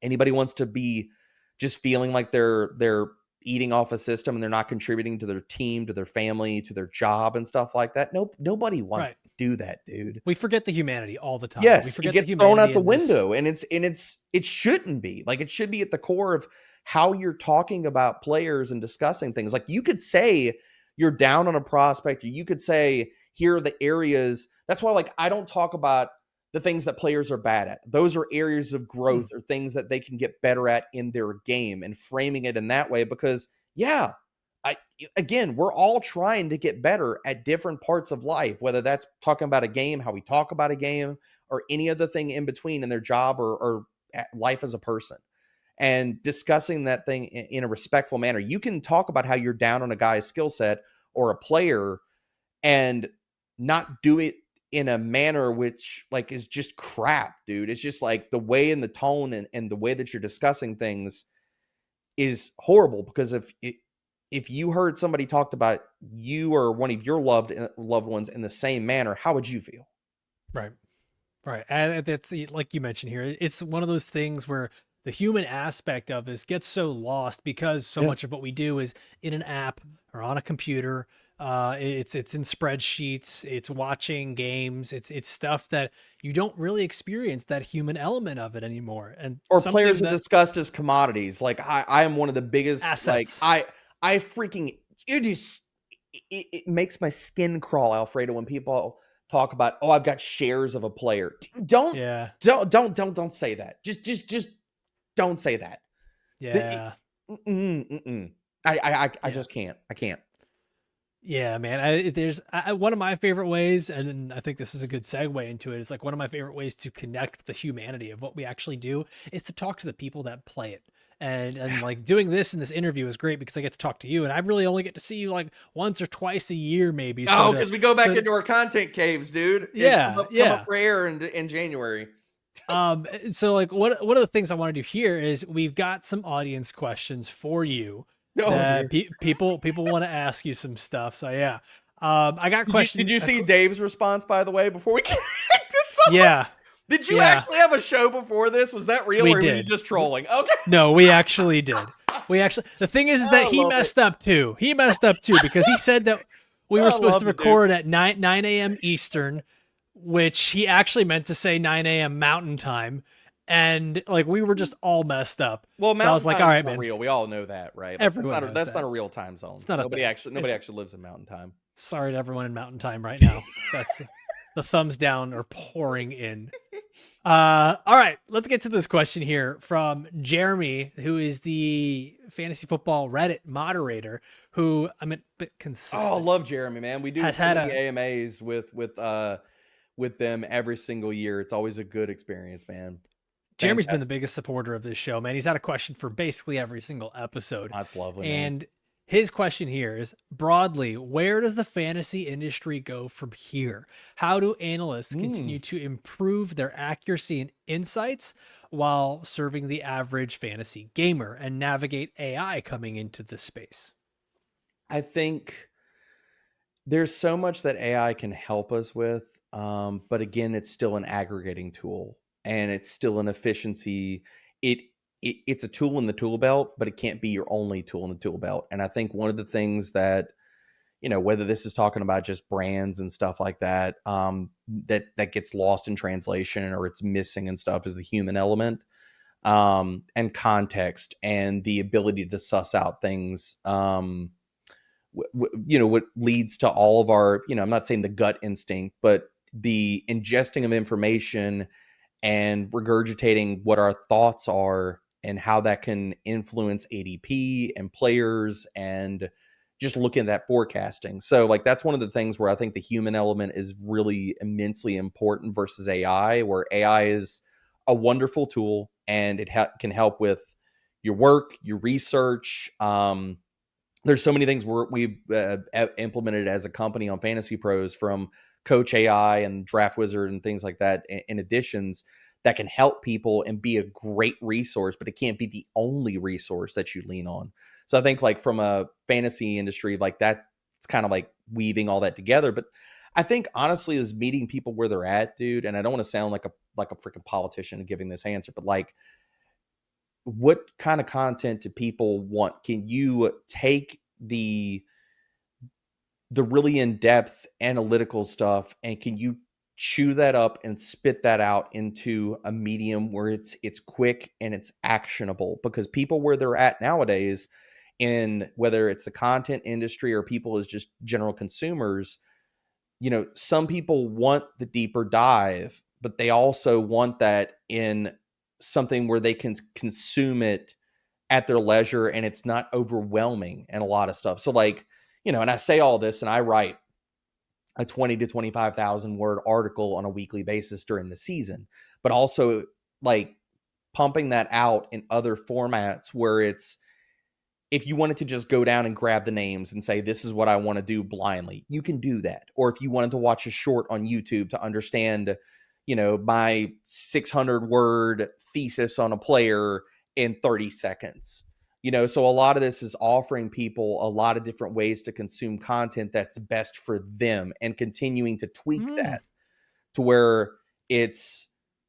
Anybody wants to be just feeling like they're eating off a system and they're not contributing to their team, to their family, to their job and stuff like that? Nope, nobody wants Right. to do that, dude. We forget the humanity all the time. We Yes, it forget the gets thrown out humanity the in this. window, and it shouldn't be. Like, it should be at the core of how you're talking about players and discussing things. Like, you could say you're down on a prospect, or you could say, here are the areas. That's why, like, I don't talk about the things that players are bad at. Those are areas of growth or things that they can get better at in their game, and framing it in that way, because yeah, again, we're all trying to get better at different parts of life, whether that's talking about a game, how we talk about a game, or any other thing in between in their job or life as a person, and discussing that thing in a respectful manner. You can talk about how you're down on a guy's skill set or a player and not do it in a manner which, like, is just crap, dude. It's just like the way and the tone and the way that you're discussing things is horrible, because if you heard somebody talked about you or one of your loved ones in the same manner, how would you feel? Right. Right. And like you mentioned here, it's one of those things where the human aspect of this gets so lost because so Yeah. much of what we do is in an app or on a computer. It's in spreadsheets, it's watching games, it's stuff that you don't really experience that human element of it anymore. And Or players something are that discussed as commodities. Like I am one of the biggest, like assets. I freaking, it just, it makes my skin crawl, Alfredo, when people talk about, oh, I've got shares of a player. Don't, Yeah. don't say that. Just don't say that. Yeah. I Yeah. just can't. I can't. Yeah, man. One of my favorite ways, and I think this is a good segue into it. It's like one of my favorite ways to connect with the humanity of what we actually do is to talk to the people that play it. And like doing this in this interview is great because I get to talk to you, and I really only get to see you like once or twice a year, maybe. Oh, because we go back So to, into our content caves, dude. It yeah, come up yeah. for air in January. So like one of the things I want to do here is we've got some audience questions for you Oh that dear. people want to ask you some stuff. So yeah. I got Did you see Dave's response, by the way, before we get this summer? yeah. Did you Yeah, actually have a show before this? Was that real we or was he did. just trolling? Okay. No, we actually did. We actually, the thing is that I he love it. messed up too. He messed up too because he said that we were I supposed to love it, dude. record at 9 a.m. Eastern, which he actually meant to say 9 a.m. Mountain Time. And like we were just all messed up. Well, So I was Mountain like, all Time's right, not man, real. We all know that, right? Like everyone knows that's not that. a real time zone. It's not a Nobody thing. actually lives in Mountain Time. Sorry to everyone in Mountain Time right now. That's the thumbs down are pouring in. All right, let's get to this question here from Jeremy, who is the fantasy football Reddit moderator, who I'm a bit Oh, I consistent. love Jeremy, man. We do Has so had many a AMAs with them every single year. It's always a good experience, man. Jeremy's been the Fantastic. biggest supporter of this show, man. He's had a question for basically every single episode. That's lovely, man. And his question here is broadly, where does the fantasy industry go from here? How do analysts Hmm. continue to improve their accuracy and insights while serving the average fantasy gamer and navigate AI coming into the space? I think there's so much that AI can help us with, but again, it's still an aggregating tool, and it's still an efficiency. It, it's a tool in the tool belt, but it can't be your only tool in the tool belt. And I think one of the things that, whether this is talking about just brands and stuff like that, that gets lost in translation or it's missing and stuff, is the human element, and context and the ability to suss out things. What leads to all of our, I'm not saying the gut instinct, but the ingesting of information and regurgitating what our thoughts are and how that can influence ADP and players and just looking at that forecasting. So like that's one of the things where I think the human element is really immensely important versus AI, where AI is a wonderful tool and it can help with your work, your research. There's so many things we've implemented as a company on Fantasy Pros, from Coach AI and Draft Wizard and things like that, in additions that can help people and be a great resource, but it can't be the only resource that you lean on. So I think like from a fantasy industry like that, it's kind of like weaving all that together. But I think honestly is meeting people where they're at, dude. And I don't want to sound like a freaking politician giving this answer, but like, what kind of content do people want? Can you take the really in-depth analytical stuff and can you chew that up and spit that out into a medium where it's quick and it's actionable? Because people where they're at nowadays, in whether it's the content industry or people as just general consumers, some people want the deeper dive, but they also want that in something where they can consume it at their leisure and it's not overwhelming and a lot of stuff. So like, and I say all this and I write a 20 to 25,000 word article on a weekly basis during the season, but also like pumping that out in other formats where it's, if you wanted to just go down and grab the names and say, this is what I want to do blindly, you can do that. Or if you wanted to watch a short on YouTube to understand, my 600 word thesis on a player in 30 seconds. So a lot of this is offering people a lot of different ways to consume content that's best for them and continuing to tweak Mm, that to where it's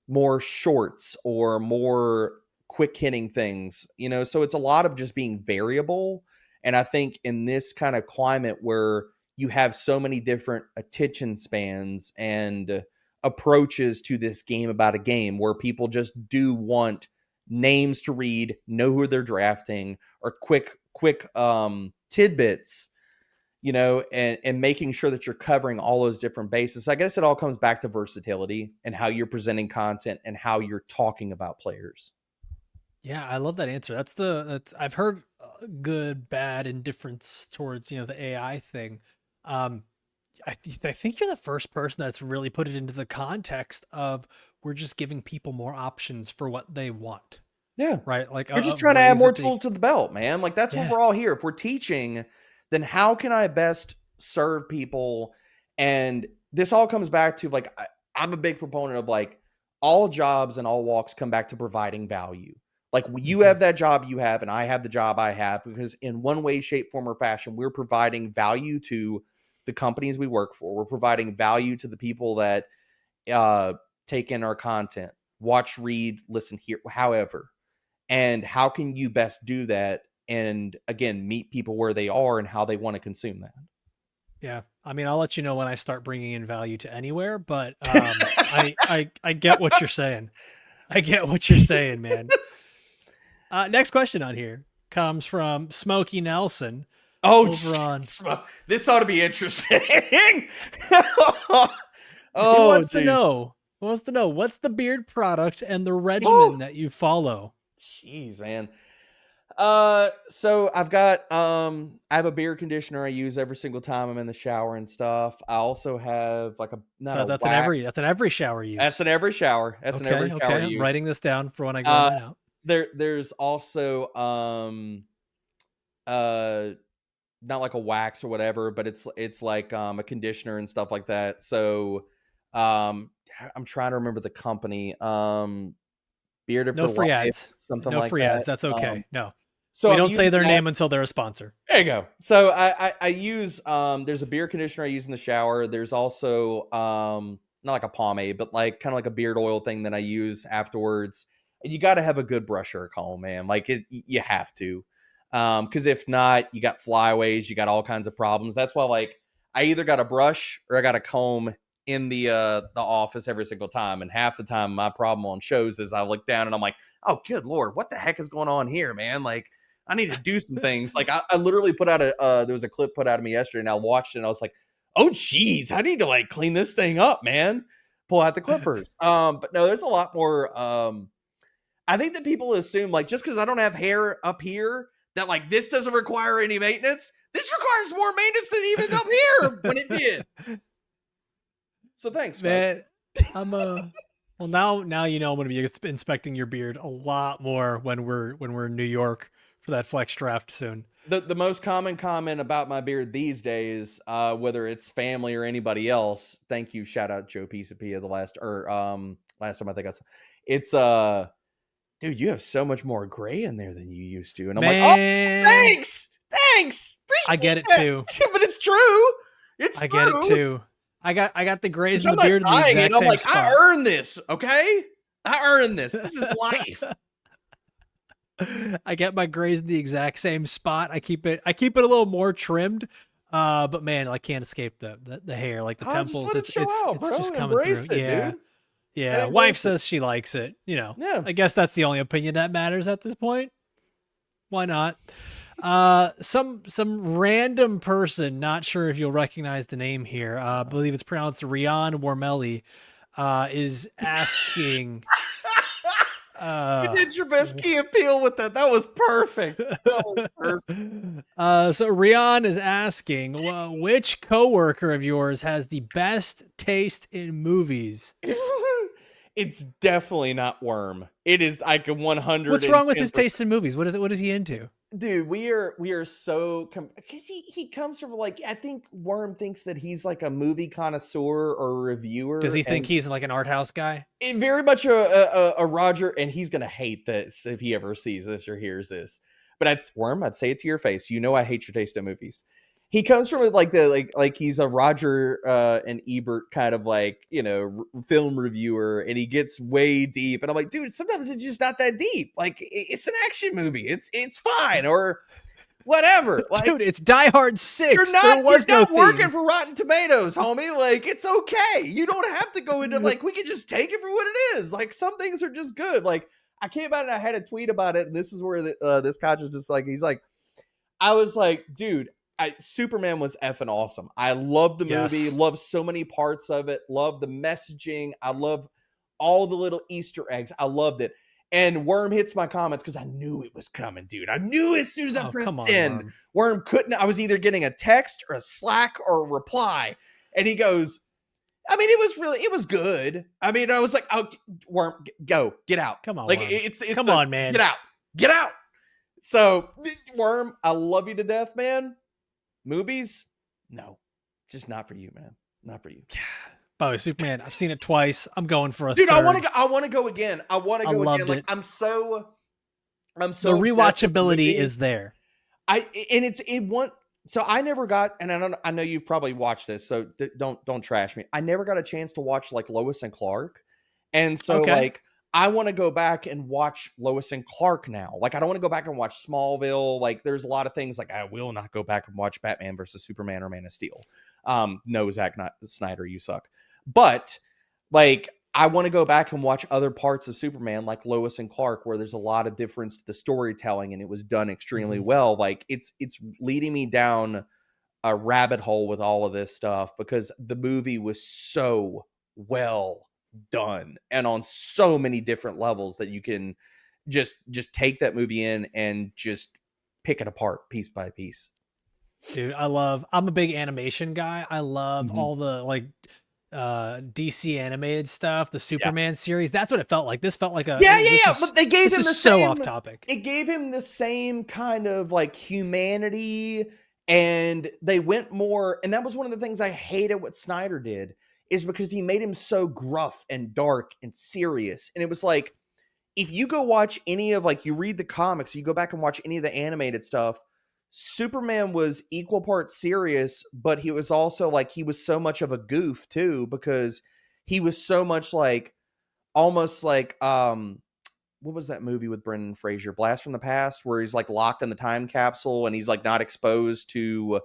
more shorts or more quick hitting things, so it's a lot of just being variable. And I think in this kind of climate where you have so many different attention spans and approaches to this game about a game, where people just do want names to read, know who they're drafting, or quick tidbits, and making sure that you're covering all those different bases. I guess it all comes back to versatility and how you're presenting content and how you're talking about players. Yeah, I love that answer. That's I've heard good, bad, indifference towards the AI thing. Um, I think you're the first person that's really put it into the context of we're just giving people more options for what they want, Yeah. right? Like You're just of trying to add ways more that they, tools to the belt, man. Like, that's what yeah, we're all here. If we're teaching, then how can I best serve people? And this all comes back to, like, I'm a big proponent of, like, all jobs and all walks come back to providing value. Like, you mhm, have that job you have, and I have the job I have, because in one way, shape, form, or fashion, we're providing value to the companies we work for. We're providing value to the people that take in our content, watch, read, listen, hear, however. And how can you best do that? And again, meet people where they are and how they want to consume yeah. I mean, I'll let you know when I start bringing in value to anywhere, but I get what you're saying. I get what you're saying, man. Next question on here comes from Smokey Nelson Oh, over on. this ought to be interesting. He Oh, wants to geez. know. He wants to know what's the beard product and the Oh, regimen that you follow. jeez, man. So I have a beard conditioner I use every single time I'm in the shower and stuff. I also have like a not So a wax. that's an every shower That's use. in every shower. That's in every Okay, shower okay. I'm use. writing this down for when I grow Uh, mine out. there's also uh not like a wax or whatever, but it's like a conditioner and stuff like that. So I'm trying to remember the company. Bearded No for free Life, ads. something No like free that. ads. That's okay. No. So We I'm don't say using their that. name until they're a sponsor. There you go. So I use there's a beard conditioner I use in the shower. There's also not like a pomade, but like kind of like a beard oil thing that I use afterwards. You got to have a good brush or a comb, man. Like you have to, because if not, you got flyaways, you got all kinds of problems. That's why, like, I either got a brush or I got a comb in the office every single time. And half the time, my problem on shows is I look down and I'm like, oh, good lord, what the heck is going on here, man? Like, I need to do some things. Like, I literally put out there was a clip put out of me yesterday, and I watched it and I was like, oh geez, I need to like clean this thing up, man. Pull out the clippers. But no, there's a lot more. I think that people assume, like, just because I don't have hair up here, that like this doesn't require any maintenance. This requires more maintenance than even up here when it did. So thanks, Smoke. Man, I'm well now you know I'm going to be inspecting your beard a lot more when we're in New York for that flex draft soon. The most common comment about my beard these days, whether it's family or anybody else, thank you, shout out Joe Pisapia, the last time I think I saw, it's dude, you have so much more gray in there than you used to. And I'm like, oh, Man, thanks. I Appreciate get it that. too. But it's true. It's I get it true. too. I got the grays Which in I'm the not beard in the dying it. exact I'm same like, I spot. earned this, okay? I earned this. This is life. I get my grays in the exact same spot. I keep it a little more trimmed. But man, I can't escape the hair, like the I just temples. let it show out, It's bro. just coming through. Embrace it, Yeah. dude. Yeah. Gotta Wife embrace it. says she likes it. Yeah. I guess that's the only opinion that matters at this point. Why not? Some random person, not sure if you'll recognize the name here. I believe it's pronounced Rian Warmeli, is asking. You did your best key appeal with that. That was perfect. That was perfect. So Rian is asking, well, which coworker of yours has the best taste in movies? It's definitely not Worm. It is like a 110%. What's wrong with his taste in movies? What is he into? Dude, we are so because he comes from, like, I think Worm thinks that he's like a movie connoisseur or a reviewer. Does he think And he's like an art house guy? very much a Roger, and he's gonna hate this if he ever sees this or hears this. But that's Worm. I'd say it to your face. You know I hate your taste in movies. he comes from like the like he's a Roger and Ebert kind of like, you know, film reviewer, and he gets way deep, and I'm like, dude, sometimes it's just not that deep. Like it's an action movie. It's fine, or whatever. Like, Dude, it's Die Hard you're 6. There not was no working theme. for Rotten Tomatoes, homie. Like, it's okay. You don't have to go into like, we can just take it for what it is. Like, some things are just good. Like, I came out and I had a tweet about it, and this is where this coach is just like, he's like, I was like, dude, Superman was effing awesome. I love the movie, Yes. love so many parts of it, love the messaging. I love all the little Easter eggs. I loved it. And Worm hits my comments because I knew it was coming, dude. I knew as soon as I Oh, pressed come on, send, Worm. Worm couldn't. I was either getting a text or a Slack or a reply. And he goes, I mean, it was good. I mean, I was like, oh, Worm, go, get out. Come on, Like, Worm. it's Come on, man. Get out. So, Worm, I love you to death, man. Movies, no, just not for you, man. Not for you. By the way, Superman, I've seen it twice. I'm going for a Dude, third. I want to go again. I want to go again. Like, it. I'm so The obsessed with the rewatchability movie. is there. So I never got, and I know you've probably watched this, so don't trash me. I never got a chance to watch like Lois and Clark. And so like I want to go back and watch Lois and Clark now. Like, I don't want to go back and watch Smallville. Like, there's a lot of things like I will not go back and watch Batman versus Superman or Man of Steel. No, Zack Snyder, you suck. But like, I want to go back and watch other parts of Superman, like Lois and Clark, where there's a lot of difference to the storytelling, and it was done extremely well. Like, it's leading me down a rabbit hole with all of this stuff because the movie was so well done and on so many different levels that you can just take that movie in and just pick it apart piece by piece. Dude, I'm a big animation guy. I love all the like DC animated stuff, the Superman series. That's what it felt like. This felt like yeah. But they gave him the so same, off topic. It gave him the same kind of like humanity, and they went more. And that was one of the things I hated what Snyder did, is because he made him so gruff and dark and serious. And it was like, if you go watch any of, like, you read the comics, you go back and watch any of the animated stuff, Superman was equal parts serious, but he was also like, he was so much of a goof too, because he was so much like, almost like, what was that movie with Brendan Fraser, Blast from the Past, where he's like locked in the time capsule and he's like not exposed to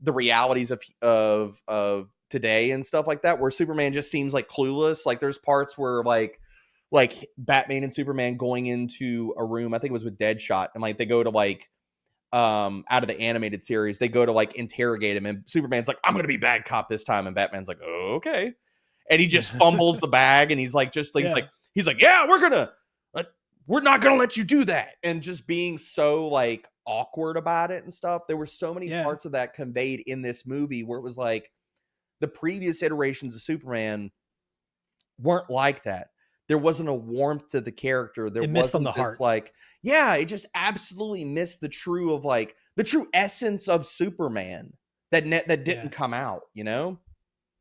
the realities of today and stuff like that, where Superman just seems like clueless. Like, there's parts where like Batman and Superman going into a room, I think it was with Deadshot, and like they go to like out of the animated series, they go to like interrogate him, and Superman's like, I'm gonna be bad cop this time, and Batman's like, oh, okay, and he just fumbles the bag, and he's like, yeah, we're not gonna let you do that, and just being so like awkward about it and stuff. There were so many parts of that conveyed in this movie where it was like, the previous iterations of Superman weren't like that. There wasn't a warmth to the character. There wasn't the heart. Like, yeah, it just absolutely missed the true essence of Superman that didn't come out, you know?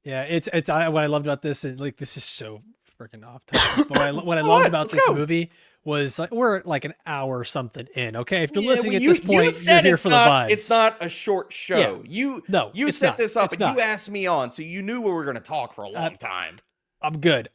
Yeah, it's what I loved about this, and like, this is so freaking off topic, but what I loved about this movie was, like, we're like an hour or something in. Okay, if you're listening at this point, you're here for the vibes. It's not a short show. You set this up and you asked me on, so you knew we were going to talk for a long time. I'm good.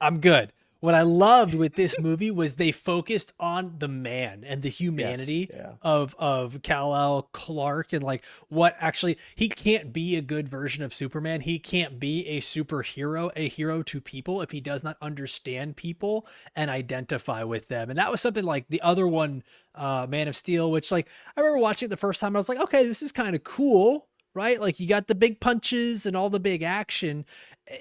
What I loved with this movie was they focused on the man and the humanity of Kal-El Clark, and like, what actually, he can't be a good version of Superman. He can't be a superhero, a hero to people, if he does not understand people and identify with them. And that was something like the other one, Man of Steel, which, like, I remember watching it the first time, I was like, okay, this is kind of cool, right? Like, you got the big punches and all the big action.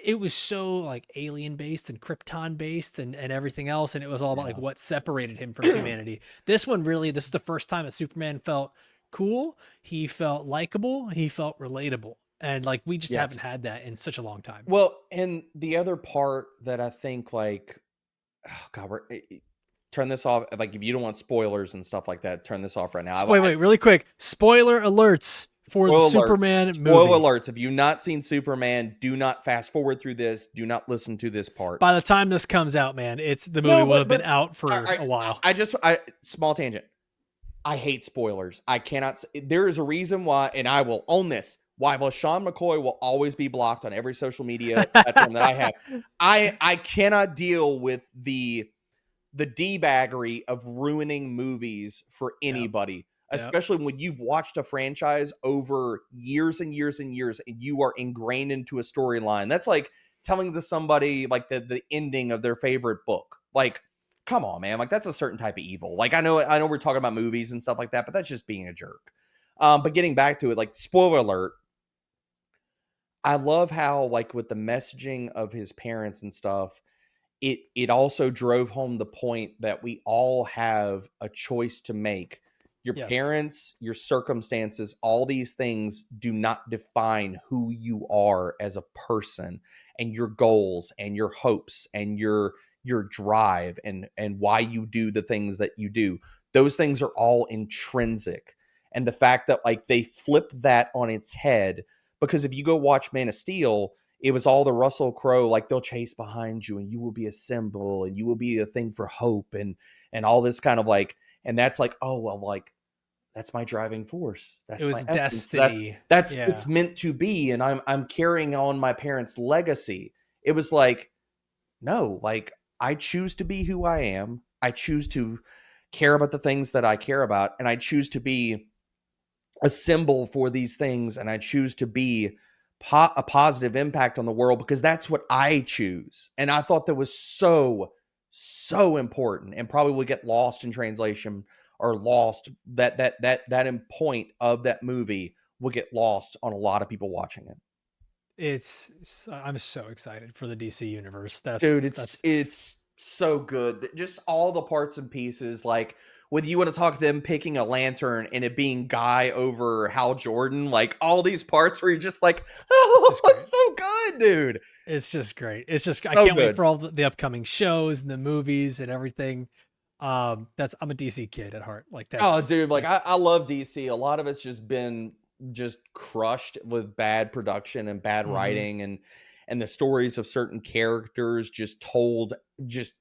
It was so like alien based and Krypton based and everything else. And it was all about like what separated him from humanity. This is the first time that Superman felt cool. He felt likable. He felt relatable. And like, we just haven't had that in such a long time. Well, and the other part that I think, like, oh God, turn this off. Like, if you don't want spoilers and stuff like that, turn this off right now. Wait, really quick. Spoiler alerts. For the Superman movie. Spoiler alerts. If you've not seen Superman, do not fast forward through this. Do not listen to this part. By the time this comes out, man, the movie will have been out for a while. Small tangent. I hate spoilers. I cannot. There is a reason why, and I will own this. While LaShawn McCoy will always be blocked on every social media platform that I have, I cannot deal with the debaggery of ruining movies for Yep. anybody, Yep. especially when you've watched a franchise over years and years and years and you are ingrained into a storyline. That's like telling to somebody like the ending of their favorite book. Like, come on, man. Like, that's a certain type of evil. Like, I know we're talking about movies and stuff like that, but that's just being a jerk. But getting back to it, like, spoiler alert, I love how, like, with the messaging of his parents and stuff, it also drove home the point that we all have a choice to make. Your Yes. parents, your circumstances, all these things do not define who you are as a person, and your goals and your hopes and your drive and why you do the things that you do. Those things are all intrinsic. And the fact that, like, they flip that on its head, because if you go watch Man of Steel, it was all the Russell Crowe, like, they'll chase behind you and you will be a symbol and you will be a thing for hope and all this kind of, like, and that's like, oh well, like, that's my driving force, that's It my was essence, destiny. that's Yeah. it's meant to be, and I'm carrying on my parents' legacy. It was like, no, like, I choose to be who I am, I choose to care about the things that I care about, and I choose to be a symbol for these things, and I choose to be a positive impact on the world because that's what I choose. And I thought that was so important, and probably would get lost in translation, or lost that in point of that movie will get lost on a lot of people watching it. I'm so excited for the DC universe. Dude, That's it's so good. Just all the parts and pieces, like, whether you want to talk them picking a lantern and it being Guy over Hal Jordan, like, all these parts where you're just like, it's oh, just great. it's so good, dude. It's just great. It's just I So can't wait good. for all the upcoming shows and the movies and everything. That's I'm a DC kid at heart. Like Oh, that's dude, like, like I love DC. A lot of it's just been just crushed with bad production and bad mhm. writing, and the stories of certain characters just told just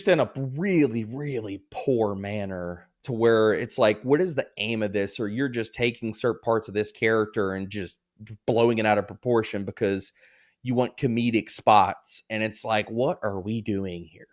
in a really, really poor manner, to where it's like, what is the aim of this? Or you're just taking certain parts of this character and just blowing it out of proportion because you want comedic spots. And it's like, what are we doing here?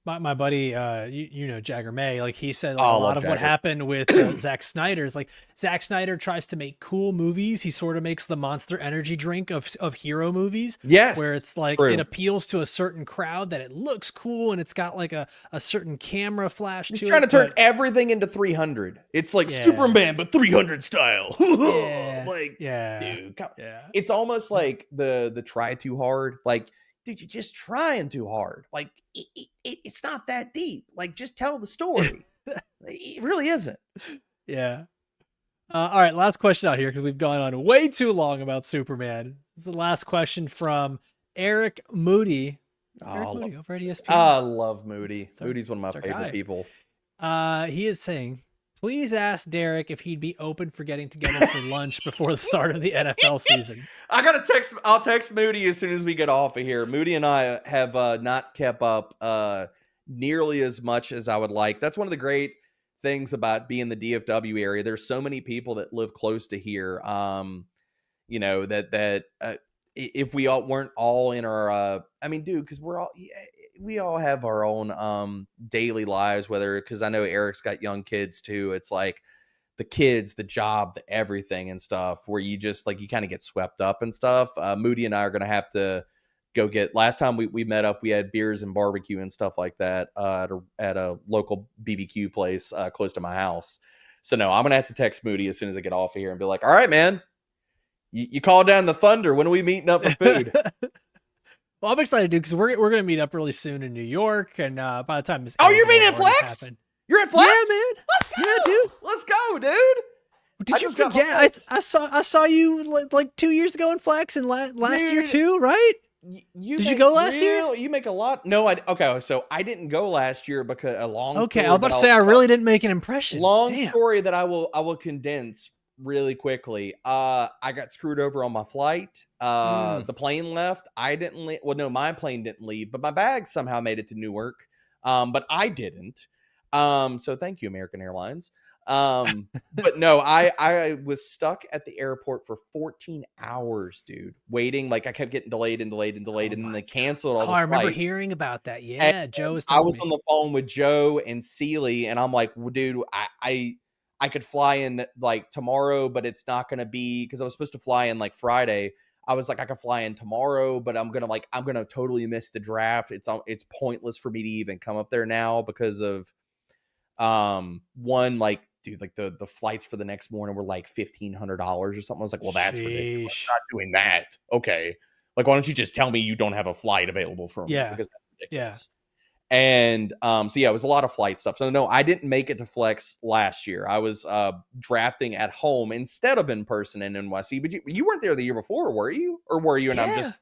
My buddy, you know Jagger May, like he said, like a Oh, I lot love of what Jagger. happened with Zack Snyder is like Zack Snyder tries to make cool movies. He sort of makes the Monster Energy drink of hero movies, Yes, where it's like it true. appeals to a certain crowd, that it looks cool and it's got like a certain camera flash He's to trying to it. turn But everything into 300. It's like yeah, Superman, but 300 style. yeah, Like, yeah, dude, yeah. it's almost like the try too hard. Like, dude, you're just trying too hard. Like, it's not that deep. Like, just tell the story. It really isn't. Yeah. All right, last question out here because we've gone on way too long about Superman. This is the last question from Eric Moody. Eric Oh, Moody over at ESPN. I love Moody. It's Moody's one of my our favorite guy. people. He is saying, please ask Derek if he'd be open for getting together for lunch before the start of the NFL season. I'll text Moody as soon as we get off of here. Moody and I have not kept up nearly as much as I would like. That's one of the great things about being the DFW area. There's so many people that live close to here. That if we all weren't all in our, I mean, dude, because we all have our own daily lives. Whether, because I know Eric's got young kids too. It's like the kids, the job, the everything and stuff, where you just, like, you kind of get swept up and stuff. Moody and I are going to have to go get, last time we met up, we had beers and barbecue and stuff like that at a local BBQ place close to my house. So no, I'm going to have to text Moody as soon as I get off of here and be like, all right, man, you call down the thunder. When are we meeting up for food? Well, I'm excited, dude, because we're gonna meet up really soon in New York, and by the time this Oh, airs, you're it'll meeting have at already Flex? happened. You're at Yeah, Flex? man. Let's Yeah, go. dude. Let's go, dude. Did you just got forget? home. I saw you like 2 years ago in Flex, and last year Dude, too, right? you Did you make go last year? you make a lot. No, okay, so I didn't go last year because a long Okay, I was story about that to say I really didn't make an impression. long Damn. story that I will condense really quickly. I got screwed over on my flight. The plane left. I didn't leave. Well, no, my plane didn't leave, but my bag somehow made it to Newark. But I didn't. So thank you, American Airlines. But no, I was stuck at the airport for 14 hours, dude, waiting. Like I kept getting delayed and delayed and delayed, Oh and then my they God. canceled all Oh, the I remember flights. hearing about that. And Yeah, Joe was I telling was me. on the phone with Joe and Seeley, and I'm like, well, dude, I could fly in like tomorrow, but it's not gonna be because I was supposed to fly in like Friday. I was like, I could fly in tomorrow, but I'm gonna totally miss the draft. It's pointless for me to even come up there now because of one, like, dude, like the flights for the next morning were like $1,500 or something. I was like, well, that's ridiculous. I'm Sheesh. not doing that. Okay. Like, why don't you just tell me you don't have a flight available for me? Yeah. Because that's Yeah. ridiculous. And so yeah, it was a lot of flight stuff. So no, I didn't make it to Flex last year. I was drafting at home instead of in person in NYC. But you weren't there the year before, were you? Or were you? And I'm Yeah. just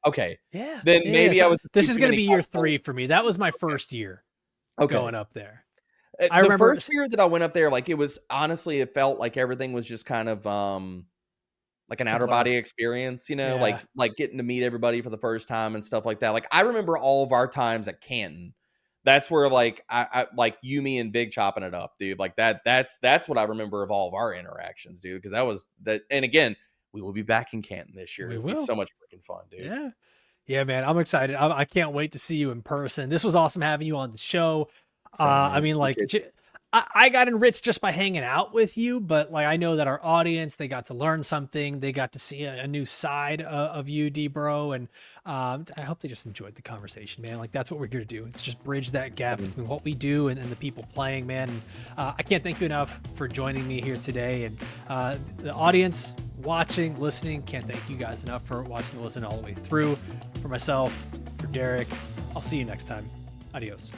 okay. Yeah. Then Yeah. maybe I So was a this few is too going to many be year consoles. 3 for me. That was my first year going Okay. up there. I The remember. first year that I went up there, like it was honestly, it felt like everything was just kind of like an It's a outer blur. body experience, Yeah. like getting to meet everybody for the first time and stuff like that. Like I remember all of our times at Canton. That's where like I like you, me, and Big chopping it up, dude. Like that's what I remember of all of our interactions, dude. Because that was that. And again, we will be back in Canton this year. We It'll be will. so much freaking fun, dude. Yeah. Yeah, man. I'm excited. I can't wait to see you in person. This was awesome having you on the show. Same, I man. mean, like, Appreciate I got enriched just by hanging out with you, but like, I know that our audience, they got to learn something. They got to see a new side of you, D bro. And I hope they just enjoyed the conversation, man. Like, that's what we're here to do. It's just bridge that gap between what we do and the people playing, man. And, I can't thank you enough for joining me here today. And the audience watching, listening, can't thank you guys enough for watching and listening all the way through. For myself, for Derek, I'll see you next time. Adios.